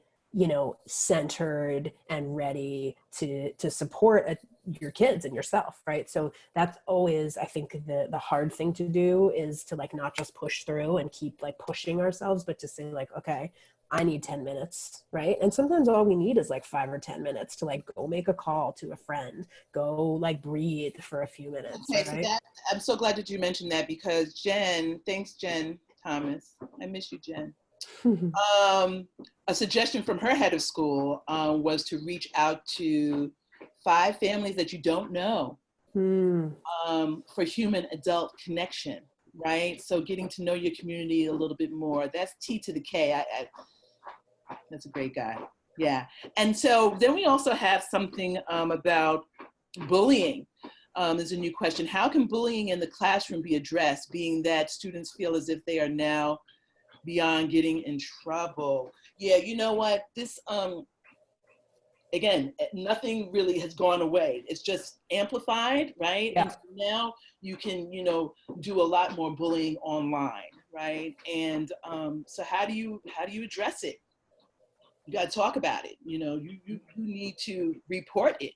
centered and ready to support your kids and yourself, right? So that's always, I think, the hard thing to do, is to like not just push through and keep like pushing ourselves, but to say like, okay, I need 10 minutes, right? And sometimes all we need is like 5 or 10 minutes to like go make a call to a friend, go like breathe for a few minutes. Okay, right? so I'm so glad that you mentioned that, because thanks Jen Thomas, I miss you, Jen. A suggestion from her head of school was to reach out to 5 families that you don't know for human adult connection, right? So getting to know your community a little bit more. That's T to the K. That's a great guy. Yeah. And so then we also have something about bullying. There's a new question. How can bullying in the classroom be addressed, being that students feel as if they are now beyond getting in trouble? Yeah, you know what? This, again, nothing really has gone away. It's just amplified, right? Yeah. And so now you can, do a lot more bullying online, right? And so how do you address it? You got to talk about it. You need to report it.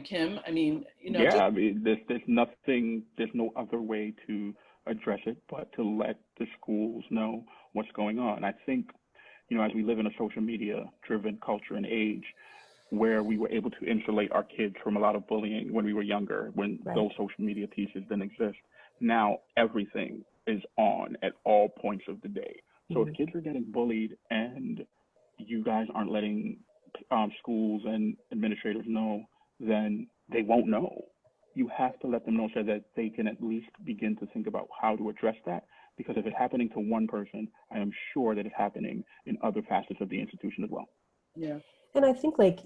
Kim, I mean, Yeah, there's no other way to address it but to let the schools know what's going on. I think, as we live in a social media driven culture and age, where we were able to insulate our kids from a lot of bullying when we were younger, when those social media pieces didn't exist, now everything is on at all points of the day. So if kids are getting bullied and you guys aren't letting schools and administrators know, then they won't know. You have to let them know so that they can at least begin to think about how to address that. Because if it's happening to one person, I am sure that it's happening in other facets of the institution as well. Yeah. And I think like,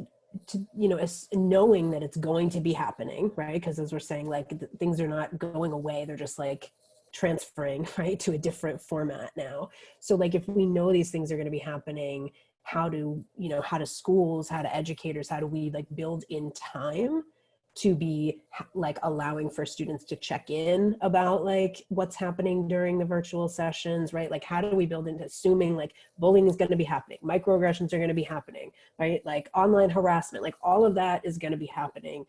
as knowing that it's going to be happening, right? Because as we're saying, like things are not going away. They're just like transferring, right, to a different format now. So like, if we know these things are going to be happening, how do schools, how do educators, how do we like build in time to be like allowing for students to check in about like what's happening during the virtual sessions, right? Like, how do we build into assuming like bullying is going to be happening, microaggressions are going to be happening, right? Like online harassment, like all of that is going to be happening.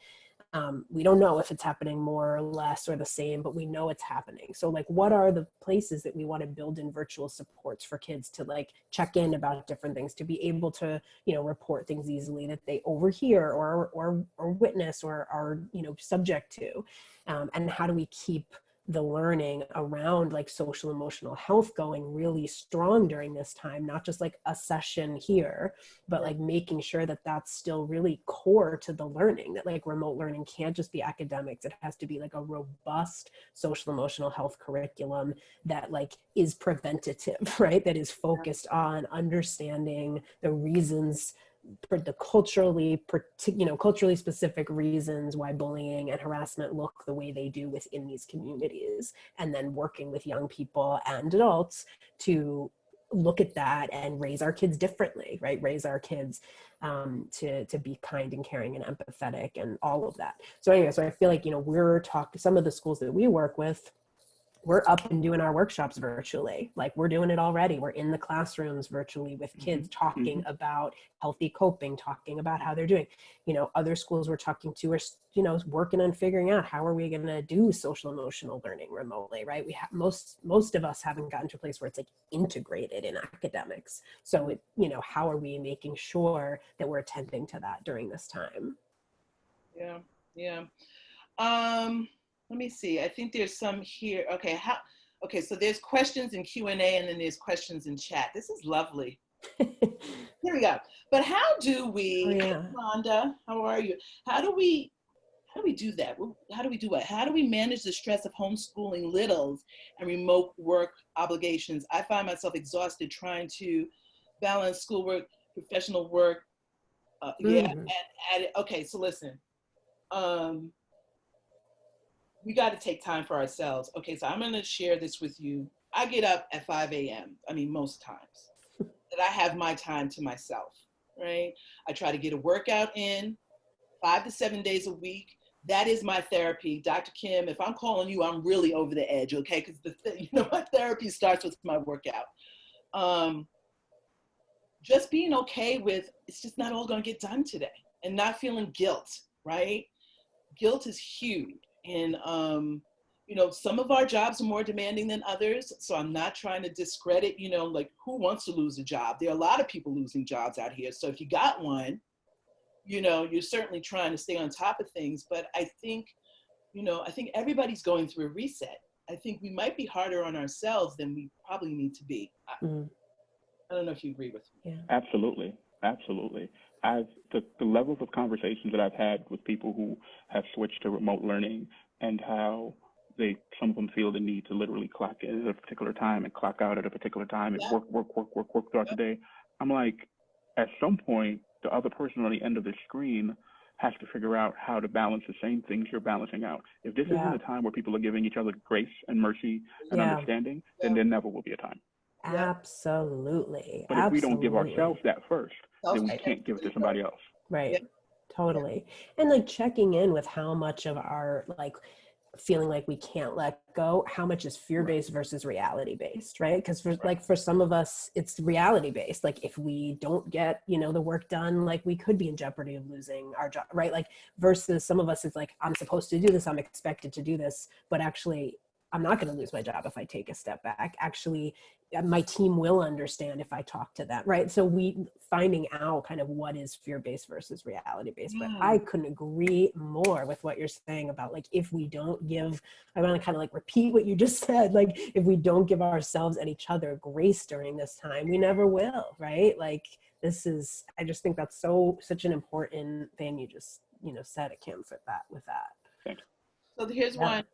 We don't know if it's happening more or less or the same, but we know it's happening. So like, what are the places that we want to build in virtual supports for kids to like check in about different things, to be able to, report things easily that they overhear or witness or are, subject to? And how do we keep the learning around like social emotional health going really strong during this time, not just like a session here, but like making sure that that's still really core to the learning, that like remote learning can't just be academics. It has to be like a robust social emotional health curriculum that like is preventative, right? That is focused on understanding the reasons for the culturally specific reasons why bullying and harassment look the way they do within these communities, and then working with young people and adults to look at that and raise our kids differently, right? Raise our kids to be kind and caring and empathetic and all of that. So anyway, so I feel like, we're talking, some of the schools that we work with, we're up and doing our workshops virtually. Like we're doing it already. We're in the classrooms virtually with kids talking about healthy coping, talking about how they're doing. Other schools we're talking to are, working on figuring out how are we going to do social emotional learning remotely, right? We have most of us haven't gotten to a place where it's like integrated in academics. So how are we making sure that we're attending to that during this time? Yeah. Let me see. I think there's some here. Okay, so there's questions in Q&A and then there's questions in chat. This is lovely. Here we go. But how do we, Rhonda, how are you? How do we do that? How do we do what? How do we manage the stress of homeschooling littles and remote work obligations? I find myself exhausted trying to balance schoolwork, professional work. Okay, so listen. We got to take time for ourselves. Okay, so I'm going to share this with you. I get up at 5 a.m. I mean, most times that I have my time to myself, right? I try to get a workout in 5 to 7 days a week. That is my therapy. Dr. Kim, if I'm calling you, I'm really over the edge, okay? Because my therapy starts with my workout. Just being okay with, it's just not all going to get done today, and not feeling guilt, right? Guilt is huge. And, some of our jobs are more demanding than others. So I'm not trying to discredit, like who wants to lose a job? There are a lot of people losing jobs out here. So if you got one, you're certainly trying to stay on top of things. But I think everybody's going through a reset. I think we might be harder on ourselves than we probably need to be. I don't know if you agree with me. Yeah. Absolutely. The levels of conversations that I've had with people who have switched to remote learning, and how some of them feel the need to literally clock in at a particular time and clock out at a particular time and work throughout the day. I'm like, at some point, the other person on the end of the screen has to figure out how to balance the same things you're balancing out. If this isn't a time where people are giving each other grace and mercy and understanding, then there never will be a time. Absolutely. But if we don't give ourselves that first, then we can't give it to somebody else. Right. Yeah. Totally. And like checking in with how much of our like feeling like we can't let go, how much is fear-based versus reality-based, right? Because for some of us, it's reality-based. Like if we don't get, the work done, like we could be in jeopardy of losing our job, right? Like versus some of us, it's like, I'm supposed to do this, I'm expected to do this, but actually I'm not going to lose my job if I take a step back. Actually, my team will understand if I talk to them, right? So finding out kind of what is fear-based versus reality-based. But I couldn't agree more with what you're saying about like, if we don't give, I want to kind of like repeat what you just said, like if we don't give ourselves and each other grace during this time, we never will, right? Like I just think that's such an important thing you just, said, Akim, with that. Thanks. So here's one.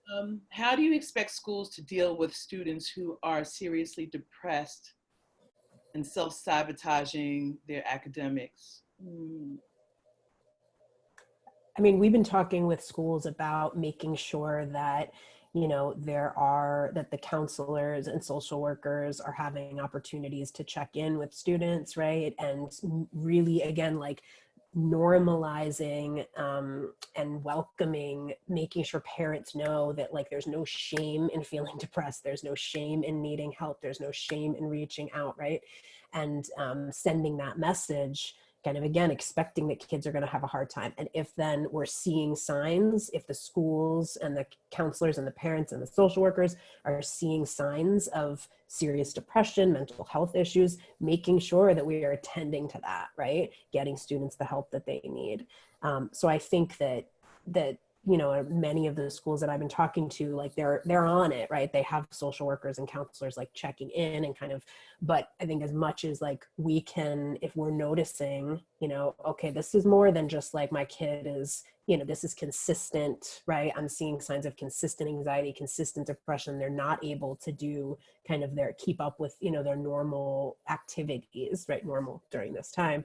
How do you expect schools to deal with students who are seriously depressed and self-sabotaging their academics? I mean, we've been talking with schools about making sure that, that the counselors and social workers are having opportunities to check in with students, right? And really, again, like normalizing and welcoming, making sure parents know that like there's no shame in feeling depressed, there's no shame in needing help, there's no shame in reaching out, right? And sending that message, kind of again expecting that kids are going to have a hard time. And if then we're seeing signs, if the schools and the counselors and the parents and the social workers are seeing signs of serious depression, mental health issues, making sure that we are attending to that, right? Getting students the help that they need. So I think that you know, many of the schools that I've been talking to, like they're on it, right? They have social workers and counselors like checking in and kind of, but I think as much as like we can, if we're noticing, you know, okay, this is more than just like my kid is, you know, this is consistent, right? I'm seeing signs of consistent anxiety, consistent depression. They're not able to do kind of keep up with, you know, their normal activities, right? Normal during this time,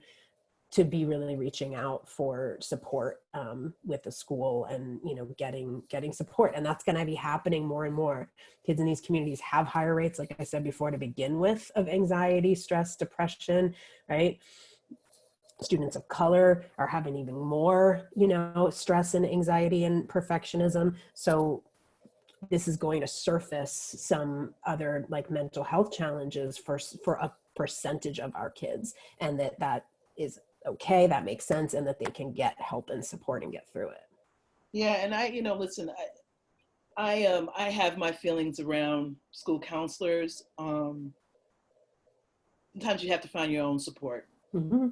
to be really reaching out for support with the school and, you know, getting support. And that's going to be happening more and more. Kids in these communities have higher rates, like I said before, to begin with, of anxiety, stress, depression, right? Students of color are having even more, you know, stress and anxiety and perfectionism. So this is going to surface some other like mental health challenges for a percentage of our kids, and that is okay, that makes sense, and that they can get help and support and get through it. Yeah, and you know, listen, I have my feelings around school counselors. Sometimes you have to find your own support. Mm-hmm.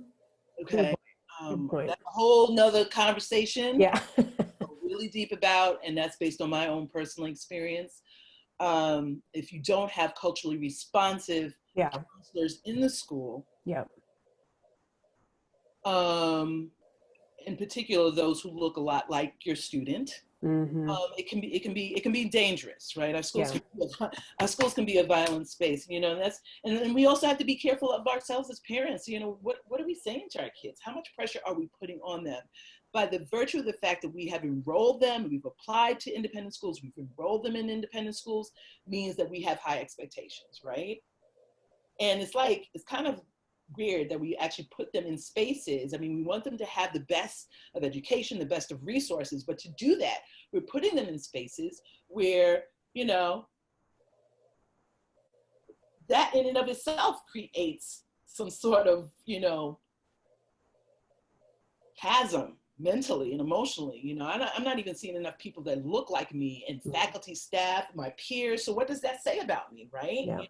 Okay. Good point. That's a whole nother conversation. Yeah. Really deep about, and that's based on my own personal experience. If you don't have culturally responsive counselors in the school, in particular those who look a lot like your student, it can be dangerous, right? Our schools can be a violent space, you know. And we also have to be careful of ourselves as parents. You know, what are we saying to our kids? How much pressure are we putting on them? By the virtue of the fact that we have enrolled them, we've applied to independent schools, we've enrolled them in independent schools, means that we have high expectations, right? And it's kind of weird that we actually put them in spaces. I mean, we want them to have the best of education, the best of resources, but to do that, we're putting them in spaces where, you know, that in and of itself creates some sort of, you know, chasm mentally and emotionally. You know, I'm not even seeing enough people that look like me, and faculty, staff, my peers. So what does that say about me, right? Yeah. You know?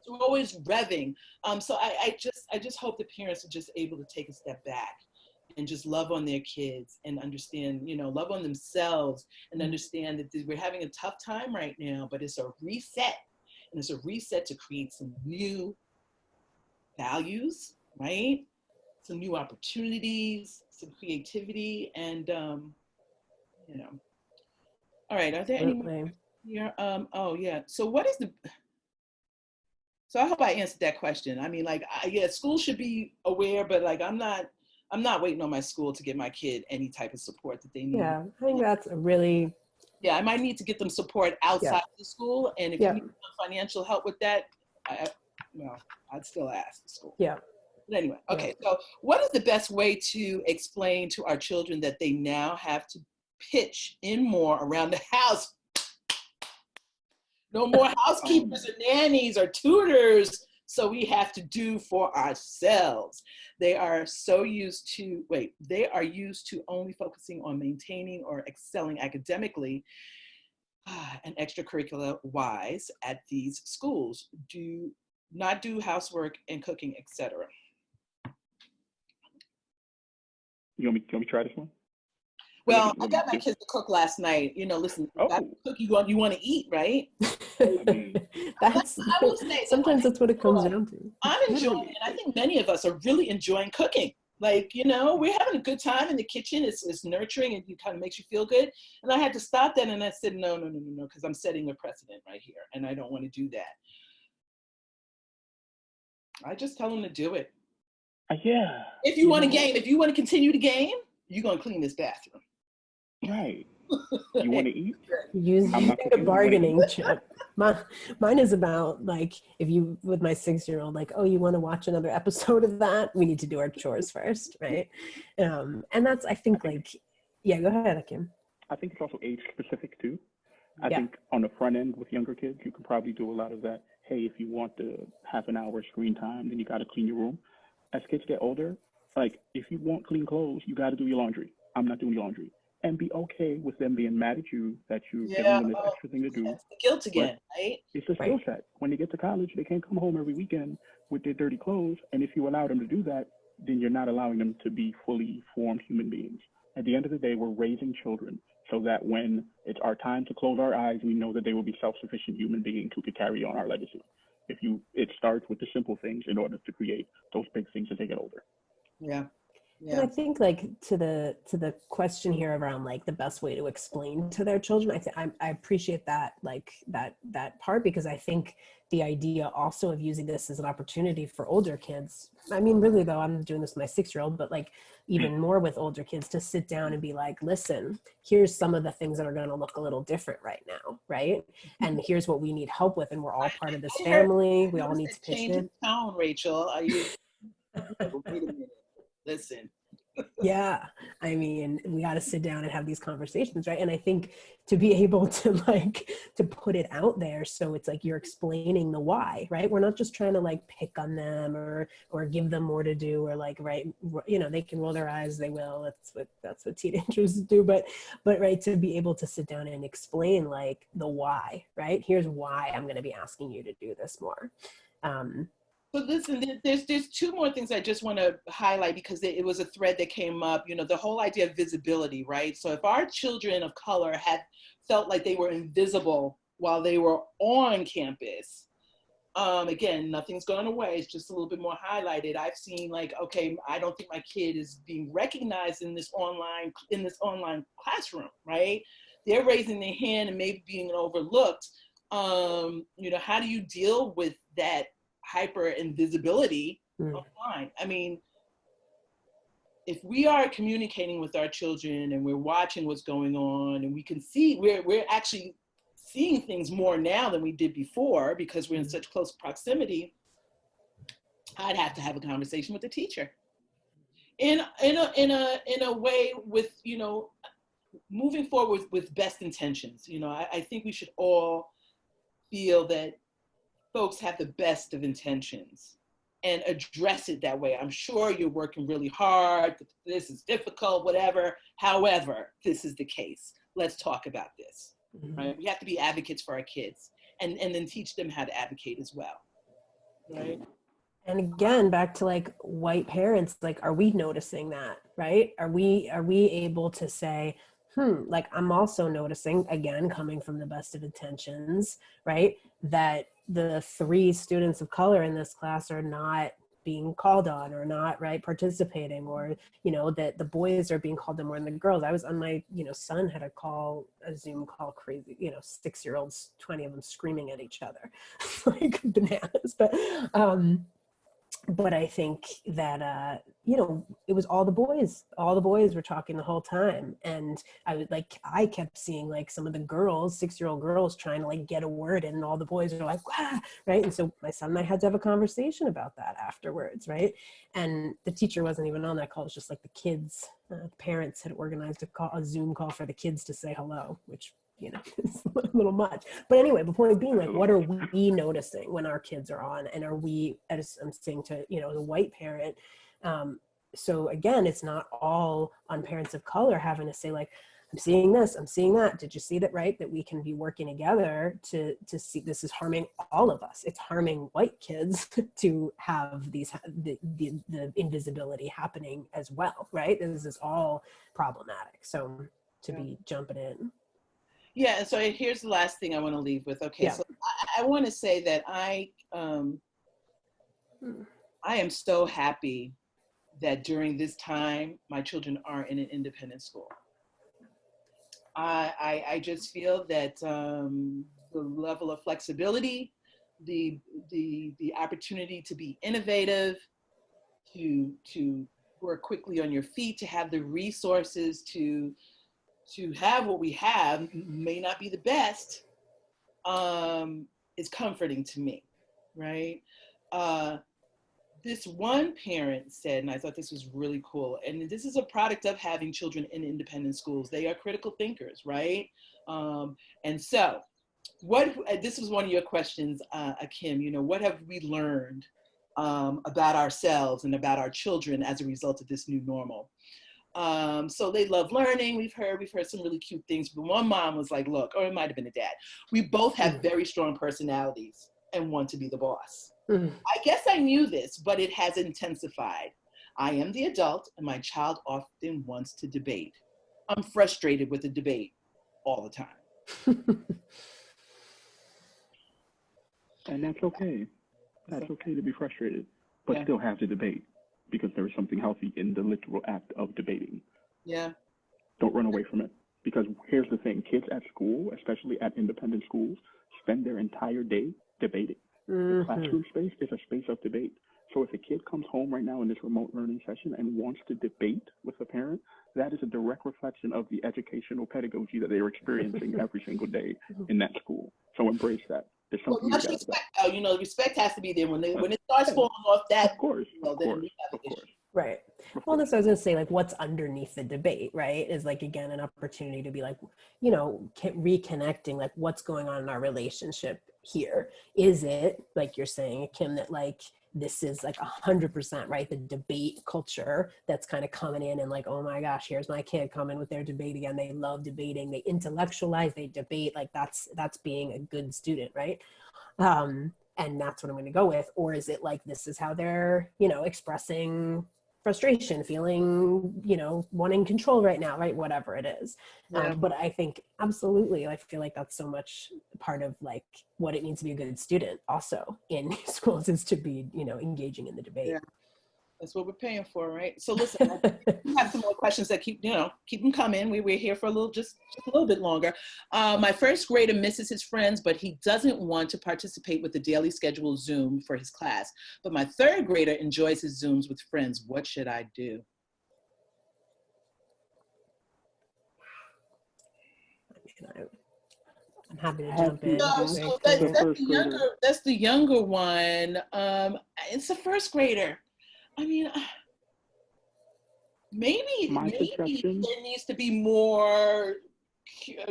So we're always revving. So I just hope the parents are just able to take a step back and just love on their kids and understand, you know, love on themselves and understand that we're having a tough time right now, but it's a reset. And it's a reset to create some new values, right? Some new opportunities, some creativity, and, you know. All right, are there any more here? Oh, yeah. So I hope I answered that question. I mean, like, yeah, schools should be aware, but like, I'm not waiting on my school to get my kid any type of support that they need. Yeah, I think that's a really... Yeah, I might need to get them support outside the school. And if you need some financial help with that, I'd still ask the school. Yeah. But anyway, okay. So what is the best way to explain to our children that they now have to pitch in more around the house? No more housekeepers or nannies or tutors. So we have to do for ourselves. They are used to only focusing on maintaining or excelling academically and extracurricular wise at these schools. Do not do housework and cooking, etc. You want me to try this one? Well, I got my kids to cook last night. You know, listen, you want to eat, right? I will say, sometimes that's what it comes down to. I'm enjoying it. I think many of us are really enjoying cooking. Like, you know, we're having a good time in the kitchen. It's nurturing and it kind of makes you feel good. And I had to stop that and I said, no, because I'm setting a precedent right here and I don't want to do that. I just tell them to do it. Yeah. If you want to game, if you want to continue to game, you're going to clean this bathroom. Right. You want to eat? Using the bargaining chip. Mine is about, like, if you, with my 6-year-old, like, oh, you want to watch another episode of that? We need to do our chores first, right? And that's, I think, like, yeah, go ahead, Akim. I think it's also age specific too. I think on the front end with younger kids, you can probably do a lot of that. Hey, if you want the half an hour screen time, then you got to clean your room. As kids get older, like, if you want clean clothes, you got to do your laundry. I'm not doing your laundry. And be okay with them being mad at you that you're giving them this extra thing to do. That's the guilt again, right? It's a skill set. When they get to college, they can't come home every weekend with their dirty clothes. And if you allow them to do that, then you're not allowing them to be fully formed human beings. At the end of the day, we're raising children. so that when it's our time to close our eyes, we know that they will be self-sufficient human beings who could carry on our legacy. It starts with the simple things in order to create those big things as they get older. Yeah. And I think like to the question here around like the best way to explain to their children, I appreciate that, like that part, because I think the idea also of using this as an opportunity for older kids. I mean, really though, I'm doing this with my 6-year-old, but like even more with older kids, to sit down and be like, listen, here's some of the things that are going to look a little different right now, right? And here's what we need help with, and we're all part of this family. We all need to pitch in. Tone, Rachel. Are you? Wait a minute. Listen. Yeah, I mean, we got to sit down and have these conversations, right? And I think to be able to like to put it out there, so it's like you're explaining the why, right? We're not just trying to like pick on them or give them more to do, or like, right, you know, they can roll their eyes, they will. That's what teenagers do, but right, to be able to sit down and explain like the why, right? Here's why I'm going to be asking you to do this more. So listen, there's two more things I just want to highlight, because it was a thread that came up, you know, the whole idea of visibility, right? So if our children of color had felt like they were invisible while they were on campus, again, nothing's gone away, it's just a little bit more highlighted. I've seen like, okay, I don't think my kid is being recognized in this online classroom, right? They're raising their hand and maybe being overlooked. You know, how do you deal with that hyper invisibility online? I mean, if we are communicating with our children and we're watching what's going on, and we can see, we're actually seeing things more now than we did before because we're in such close proximity, I'd have to have a conversation with the teacher in a way with, you know, moving forward with best intentions. You know, I think we should all feel that folks have the best of intentions and address it that way. I'm sure you're working really hard, this is difficult, whatever. However, this is the case. Let's talk about this, right? We have to be advocates for our kids and then teach them how to advocate as well, right? And again, back to like white parents, like, are we noticing that, right? Are we able to say, like, I'm also noticing, again, coming from the best of intentions, right, that the 3 students of color in this class are not being called on, or not, right, participating, or, you know, that the boys are being called on more than the girls. I was on my, you know, son had a Zoom call, crazy, you know, 6-year-olds, 20 of them screaming at each other, like bananas. But I think that, you know, it was all the boys were talking the whole time. And I kept seeing like some of the girls, 6-year-old girls, trying to like get a word in, and all the boys are like, "Wah!" Right? And so my son and I had to have a conversation about that afterwards, right? And the teacher wasn't even on that call. It was just like the kids, parents had organized a Zoom call for the kids to say hello, which, you know, it's a little much. But anyway, the point being, like, what are we noticing when our kids are on? And are we, as I'm saying to, you know, the white parent, so again, it's not all on parents of color having to say like, I'm seeing this, I'm seeing that. Did you see that, right? That we can be working together to see this is harming all of us. It's harming white kids to have these, the invisibility happening as well, right? This is all problematic. So to be jumping in. Yeah, and so here's the last thing I want to leave with. Okay, so I want to say that I am so happy that during this time, my children are in an independent school. I just feel that the level of flexibility, the opportunity to be innovative, to work quickly on your feet, to have the resources to have what we have, may not be the best, is comforting to me, right? This one parent said, and I thought this was really cool, and this is a product of having children in independent schools. They are critical thinkers, right? And so, this was one of your questions, Akim, you know, what have we learned about ourselves and about our children as a result of this new normal? So they love learning. We've heard some really cute things, but one mom was like, look, or it might've been a dad, we both have very strong personalities and want to be the boss. I guess I knew this, but it has intensified. I am the adult and my child often wants to debate. I'm frustrated with the debate. all the time. And that's okay. That's okay to be frustrated, but still have the debate, because there is something healthy in the literal act of debating. Yeah. Don't run away from it. Because here's the thing, kids at school, especially at independent schools, spend their entire day debating. The classroom space is a space of debate. So if a kid comes home right now in this remote learning session and wants to debate with a parent, that is a direct reflection of the educational pedagogy that they are experiencing every single day in that school. So embrace that. There's something Well, you respect, you know, respect has to be there when it starts falling off that. Of course, then we have an issue. Right. Well, that's what I was going to say, like what's underneath the debate, right? Is like, again, an opportunity to be like, you know, reconnecting, like what's going on in our relationship here. Is it, like you're saying, Kim, that like, this is like 100%, right? The debate culture that's kind of coming in and like, oh my gosh, here's my kid coming with their debate again. They love debating, they intellectualize, they debate, like that's being a good student, right? And that's what I'm going to go with. Or is it like, this is how they're, you know, expressing frustration, feeling, you know, wanting control right now, right? Whatever it is. But I think absolutely, I feel like that's so much part of like what it means to be a good student also in schools, is to be, you know, engaging in the debate. Yeah. That's what we're paying for, right? So listen, we have some more questions that keep them coming. We're here for just a little bit longer. My first grader misses his friends, but he doesn't want to participate with the daily scheduled Zoom for his class. But my third grader enjoys his Zooms with friends. What should I do? I'm happy to jump in. So that's the younger one. It's the first grader. I mean, maybe there needs to be more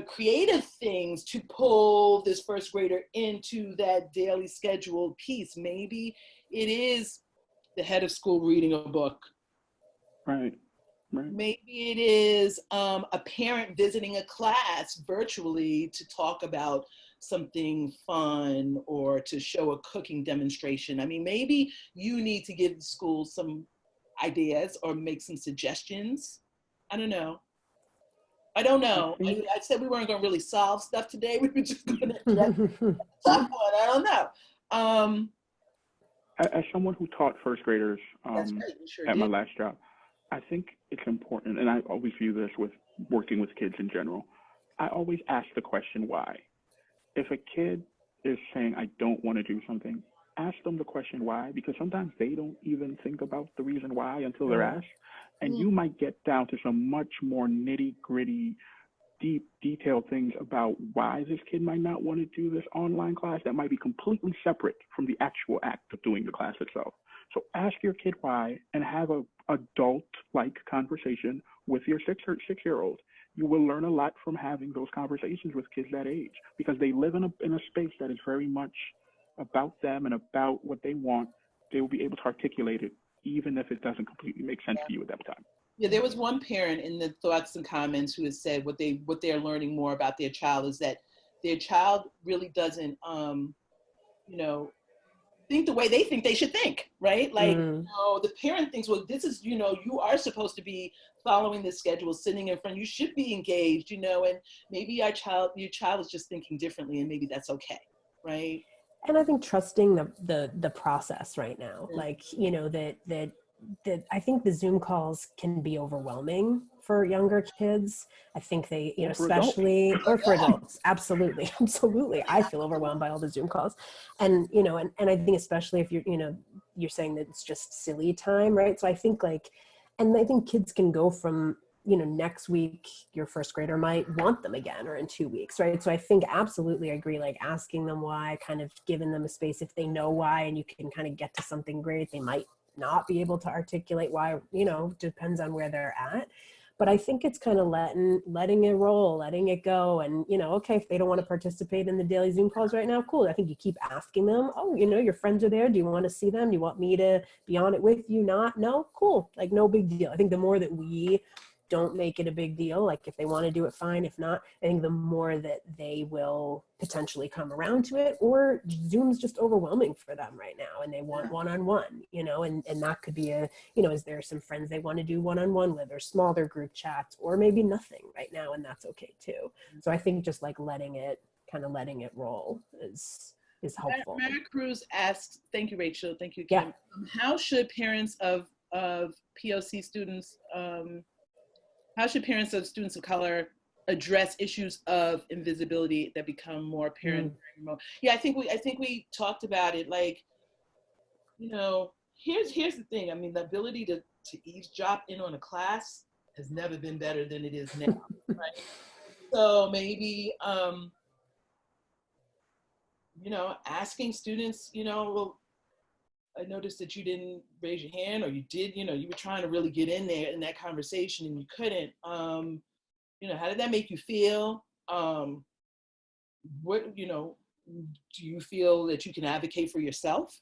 creative things to pull this first grader into that daily scheduled piece. Maybe it is the head of school reading a book. Right. Maybe it is a parent visiting a class virtually to talk about something fun or to show a cooking demonstration. I mean, maybe you need to give the school some ideas or make some suggestions. I don't know. I said we weren't going to really solve stuff today. We were just going to tough one. I don't know. As someone who taught first graders at my last job, I think it's important, and I always view this with working with kids in general. I always ask the question, why? If a kid is saying, I don't want to do something, ask them the question why, because sometimes they don't even think about the reason why until they're asked. And you might get down to some much more nitty gritty, deep, detailed things about why this kid might not want to do this online class that might be completely separate from the actual act of doing the class itself. So ask your kid why and have a adult-like conversation with your six-year-old. You will learn a lot from having those conversations with kids that age, because they live in a space that is very much about them and about what they want. They will be able to articulate it, even if it doesn't completely make sense to you at that time. Yeah, there was one parent in the thoughts and comments who has said what they're learning more about their child is that their child really doesn't, think the way they think they should think, right? Like, the parent thinks, well, this is, you are supposed to be following this schedule, sitting in front, you should be engaged, and maybe your child is just thinking differently, and maybe that's okay, right? And I think trusting the process right now, like, that I think the Zoom calls can be overwhelming for younger kids. I think they, especially for adults. Absolutely. I feel overwhelmed by all the Zoom calls. And, and I think especially if you're saying that it's just silly time, right? So I think and I think kids can go from, next week, your first grader might want them again, or in 2 weeks, right? So I think absolutely I agree, like asking them why, kind of giving them a space if they know why, and you can kind of get to something great. They might not be able to articulate why, depends on where they're at. But I think it's kind of letting it roll, letting it go. And, okay, if they don't want to participate in the daily Zoom calls right now, cool. I think you keep asking them, oh, your friends are there. Do you want to see them? Do you want me to be on it with you? Not? No? Cool. Like, no big deal. I think the more that we don't make it a big deal. Like if they want to do it, fine. If not, I think the more that they will potentially come around to it, or Zoom's just overwhelming for them right now and they want one-on-one, you know, and that could be a, you know, is there some friends they want to do one-on-one with, or smaller group chats, or maybe nothing right now, and that's okay too. So I think just like letting it roll is helpful. Mary Cruz asks, thank you, Rachel. Thank you, Yeah. Kim. How should parents of POC students, how should parents of students of color address issues of invisibility that become more apparent? Yeah, I think we talked about it. Like, you know, here's the thing. I mean, the ability to eavesdrop in on a class has never been better than it is now, right? So maybe, you know, asking students, you know, well, I noticed that you didn't raise your hand, or you did, you know, you were trying to really get in there in that conversation and you couldn't. You know, how did that make you feel? What, you know, do you feel that you can advocate for yourself?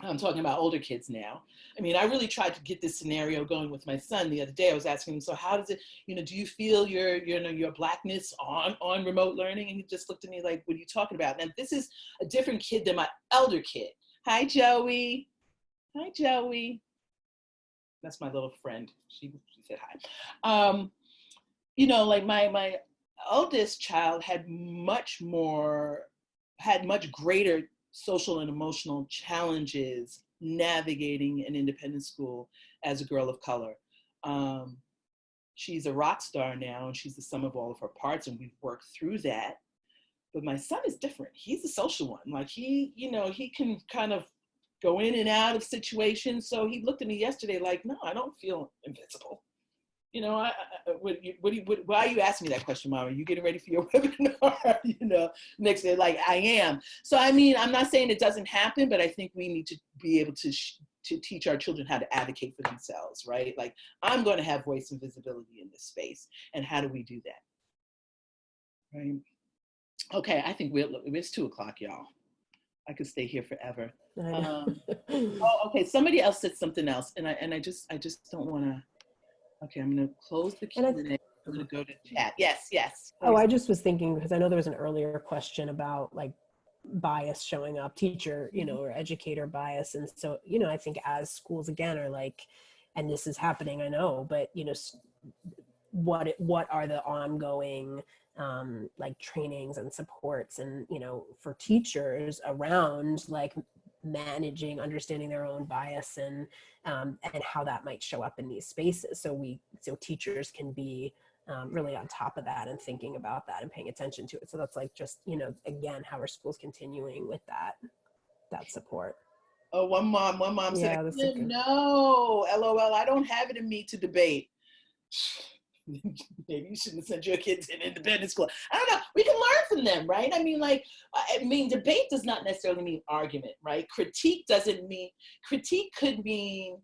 I'm talking about older kids now. I mean, I really tried to get this scenario going with my son the other day. I was asking him, so how does it, you know, do you feel your Blackness on remote learning? And he just looked at me like, what are you talking about? Now, this is a different kid than my elder kid. Hi, Joey. Hi, Joey. That's my little friend. She said hi. You know, like my oldest child had much greater social and emotional challenges navigating an independent school as a girl of color. She's a rock star now, and she's the sum of all of her parts, and we've worked through that. But my son is different. He's a social one. Like he, you know, he can kind of go in and out of situations. So he looked at me yesterday like, no, I don't feel invincible. You know, why are you asking me that question, Mom? Are you getting ready for your webinar? You know, next day, like I am. So, I mean, I'm not saying it doesn't happen, but I think we need to be able to teach our children how to advocate for themselves, right? Like, I'm going to have voice and visibility in this space. And how do we do that? Right? Okay, I think it's 2:00, y'all. I could stay here forever. Oh, okay. Somebody else said something else, and I just don't want to. Okay, I'm going to close the Q&A. I'm going to go to chat. Yes. Oh, I just was thinking, because I know there was an earlier question about like bias showing up, teacher, you know, or educator bias. And so, you know, I think as schools again are like, and this is happening, I know, but you know, what are the ongoing like trainings and supports, and you know, for teachers around like managing, understanding their own bias and how that might show up in these spaces, so teachers can be really on top of that and thinking about that and paying attention to it. So that's like, just, you know, again, how are schools continuing with that support? Oh, one mom said, no, LOL, I don't have it in me to debate. Maybe you shouldn't send your kids to an independent school. I don't know. We can learn from them, right? I mean, like, debate does not necessarily mean argument, right? Critique could mean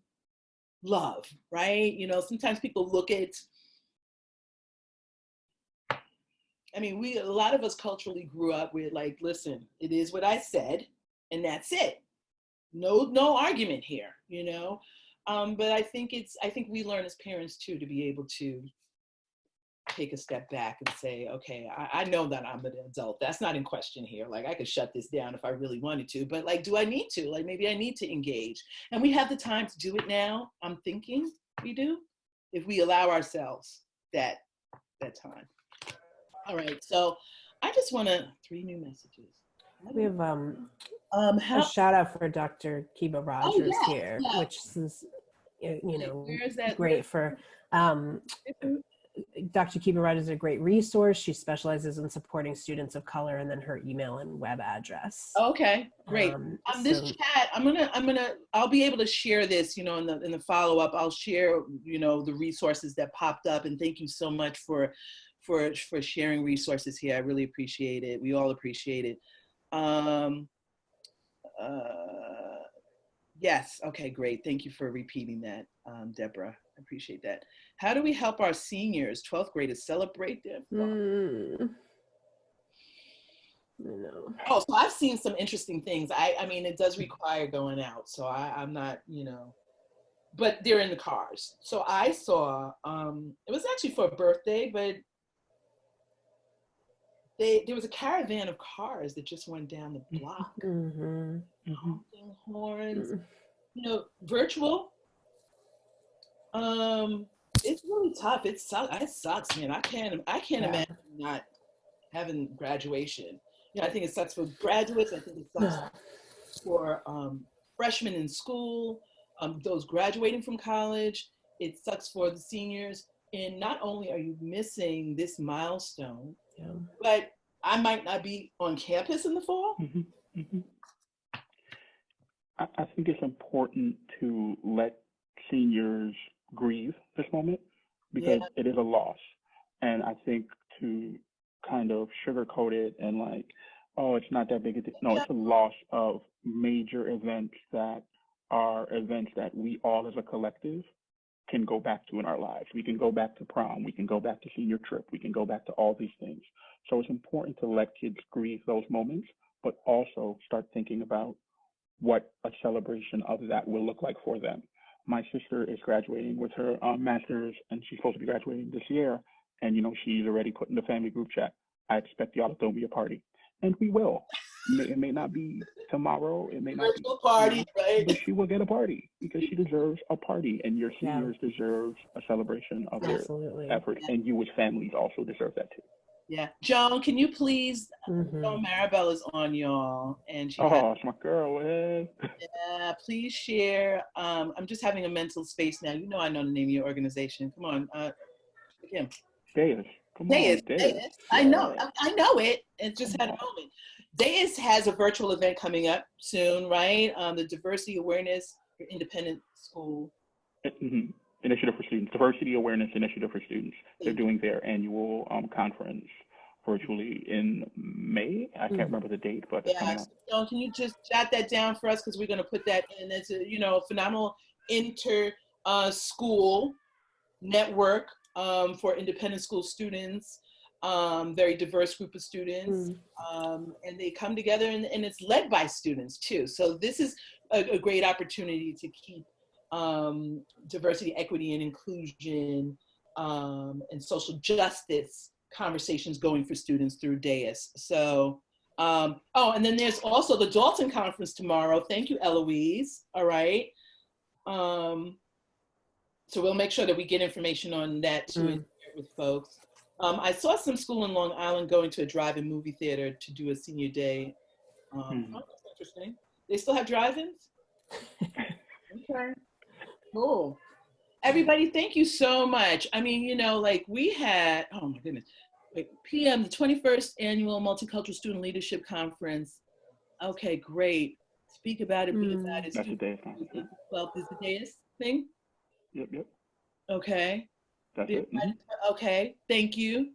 love, right? You know, sometimes people look at, a lot of us culturally grew up with like, listen, it is what I said, and that's it. No argument here, you know? But I think we learn as parents too, to be able to take a step back and say, okay, I know that I'm an adult. That's not in question here. Like, I could shut this down if I really wanted to, but like, do I need to? Like, maybe I need to engage. And we have the time to do it now. I'm thinking we do, if we allow ourselves that time. All right, so I just want to, 3 new messages. We have a shout out for Dr. Kiba Rogers here, which is, you know, great for Dr. Kiba Rogers is a great resource. She specializes in supporting students of color, and then her email and web address. Okay, great. This chat, I'll be able to share this, you know, in the follow-up. I'll share, you know, the resources that popped up, and thank you so much for sharing resources here. I really appreciate it. We all appreciate it. Yes, okay, great. Thank you for repeating that, Deborah. I appreciate that. How do we help our seniors, 12th graders, celebrate their fun? No. Oh, so I've seen some interesting things. I mean, it does require going out. So I'm not, you know, but they're in the cars. So I saw, it was actually for a birthday, but there was a caravan of cars that just went down the block, honking horns, virtual. It's really tough. It sucks, man. I can't imagine not having graduation. I think it sucks for graduates. I think it sucks for freshmen in school, those graduating from college. It sucks for the seniors. And not only are you missing this milestone, but I might not be on campus in the fall. I think it's important to let seniors grieve this moment because it is a loss. And I think to kind of sugarcoat it and like, oh, it's not that big a deal. No, it's a loss of major events that are events that we all as a collective can go back to in our lives. We can go back to prom, we can go back to senior trip, we can go back to all these things. So it's important to let kids grieve those moments, but also start thinking about what a celebration of that will look like for them. My sister is graduating with her master's, and she's supposed to be graduating this year. And, she's already put in the family group chat, I expect y'all to throw me a party. And we will. It may not be tomorrow. It may not be a party, right? But she will get a party because she deserves a party. And your seniors deserve a celebration of their efforts. And you as families also deserve that too. Yeah. Joan, can you please, Joan Maribel is on, y'all. And she it's my girl, man. Yeah, please share. I'm just having a mental space now. I know the name of your organization. Come on. Again. DAIS. Come on, DAIS. I know it. It just had a moment. DAIS has a virtual event coming up soon, right? The Diversity Awareness for Independent School. Initiative for Students, Diversity Awareness Initiative for Students. They're doing their annual conference virtually in May. I can't remember the date, but it's coming up. So can you just jot that down for us, because we're going to put that in. It's a phenomenal school network for independent school students, very diverse group of students, and they come together, and it's led by students too. So this is a great opportunity to keep diversity, equity, and inclusion and social justice conversations going for students through DAIS. So, and then there's also the Dalton Conference tomorrow. Thank you, Eloise. All right. So we'll make sure that we get information on that too and share it with folks. I saw some school in Long Island going to a drive-in movie theater to do a senior day. Oh, that's interesting. They still have drive-ins? Okay. Cool. Everybody, thank you so much. I mean, we had, oh my goodness, PM, the 21st Annual Multicultural Student Leadership Conference. Okay, great. Speak about it, be about it. That's the DAIS conference. Well, is the DAIS thing? Yep. Okay. That's it. Okay, thank you.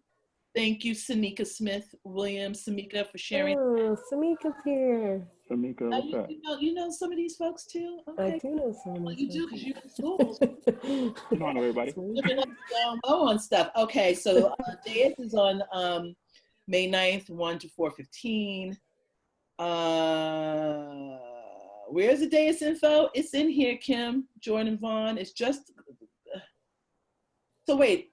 Thank you, Samika Smith Williams, Samika, for sharing. Oh, Samika's here. Samika, what's up? You know some of these folks too? Okay. I do know some of these. You do, because you're in schools. I know everybody. Looking up down low on stuff. Okay, so DAIS is on May 9th, 1 to 4:15. Where's the DAIS info? It's in here, Kim, Jordan Vaughn. It's just, so wait.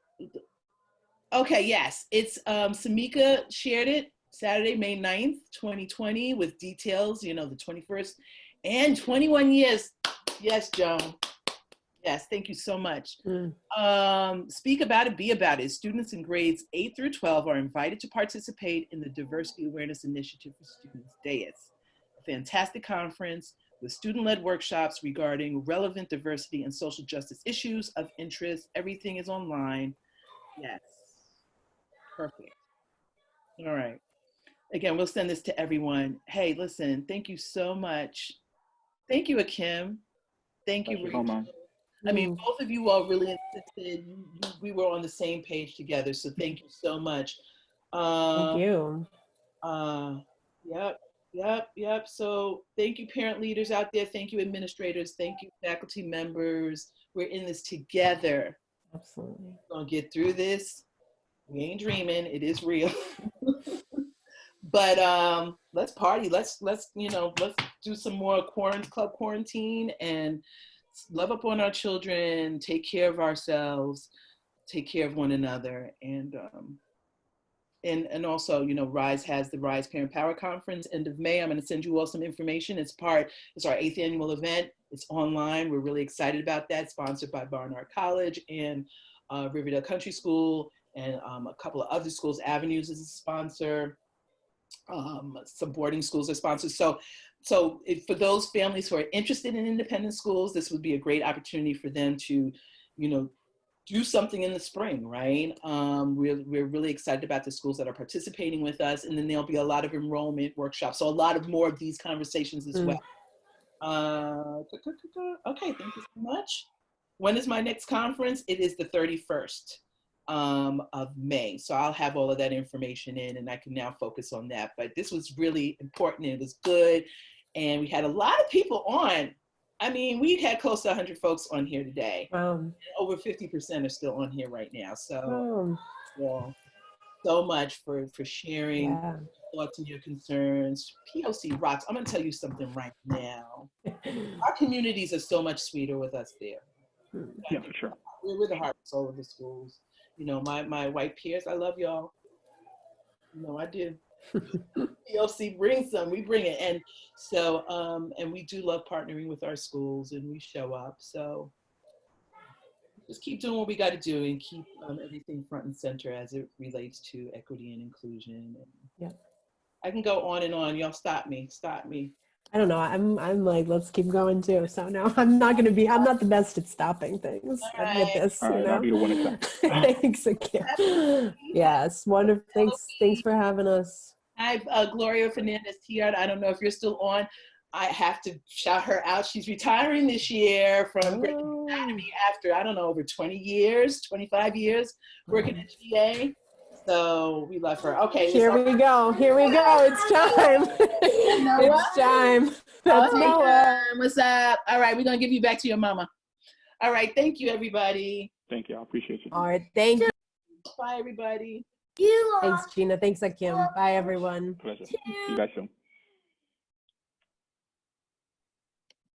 Okay, yes, it's Samika shared it Saturday, May 9th, 2020 with details, the 21st and 21 years. Yes, Joan. Yes, thank you so much. Speak about it, be about it. Students in grades 8 through 12 are invited to participate in the Diversity Awareness Initiative for Students, DAIS, a fantastic conference with student-led workshops regarding relevant diversity and social justice issues of interest. Everything is online. Yes. Perfect. All right. Again, we'll send this to everyone. Hey, listen, thank you so much. Thank you, Akim. Thank you, Rachel. I mean, both of you all really insisted. We were on the same page together, so thank you so much. Thank you. Yep. So thank you, parent leaders out there. Thank you, administrators. Thank you, faculty members. We're in this together. Absolutely. We're gonna get through this. We ain't dreaming. It is real. But let's party. Let's do some more club quarantine and love up on our children, take care of ourselves, take care of one another. And also, you know, RIISE has the RIISE Parent Power Conference, end of May. I'm going to send you all some information. It's our 8th annual event. It's online. We're really excited about that. Sponsored by Barnard College and Riverdale Country School, and a couple of other schools. Avenues is a sponsor. Some boarding schools are sponsors. So for those families who are interested in independent schools, this would be a great opportunity for them to, you know, do something in the spring, right? We're really excited about the schools that are participating with us, and then there'll be a lot of enrollment workshops. So a lot of more of these conversations as well. Okay, thank you so much. When is my next conference? It is the 31st of May. So I'll have all of that information in, and I can now focus on that. But this was really important. It was good. And we had a lot of people on. I mean, we had close to 100 folks on here today. Over 50% are still on here right now. So, well, so much for sharing your thoughts and your concerns. POC rocks. I'm going to tell you something right now. Our communities are so much sweeter with us there. Yeah, for sure. We're the heart and soul of the schools. You know, my white peers, I love y'all. You know, I do. POC brings some, we bring it. And so, and we do love partnering with our schools, and we show up. So just keep doing what we got to do, and keep everything front and center as it relates to equity and inclusion. And I can go on and on. Y'all stop me. I don't know. I'm like, let's keep going too. So no, I'm not the best at stopping things. I admit this, All right, I'll be the one except. Thanks again. Yes, wonderful. Thanks for having us. Hi, Gloria Fernandez here. I don't know if you're still on. I have to shout her out. She's retiring this year from Anatomy after, I don't know, over 20 years, 25 years working at GA. So we love her. Okay. Here we go. It's time. It's time. That's Noah. What's up? All right, we're going to give you back to your mama. All right. Thank you, everybody. Thank you. I appreciate you. All right. Thank you. Bye, everybody. Thanks, Gina. Thanks, Akim. Bye, everyone. Pleasure. See you guys soon.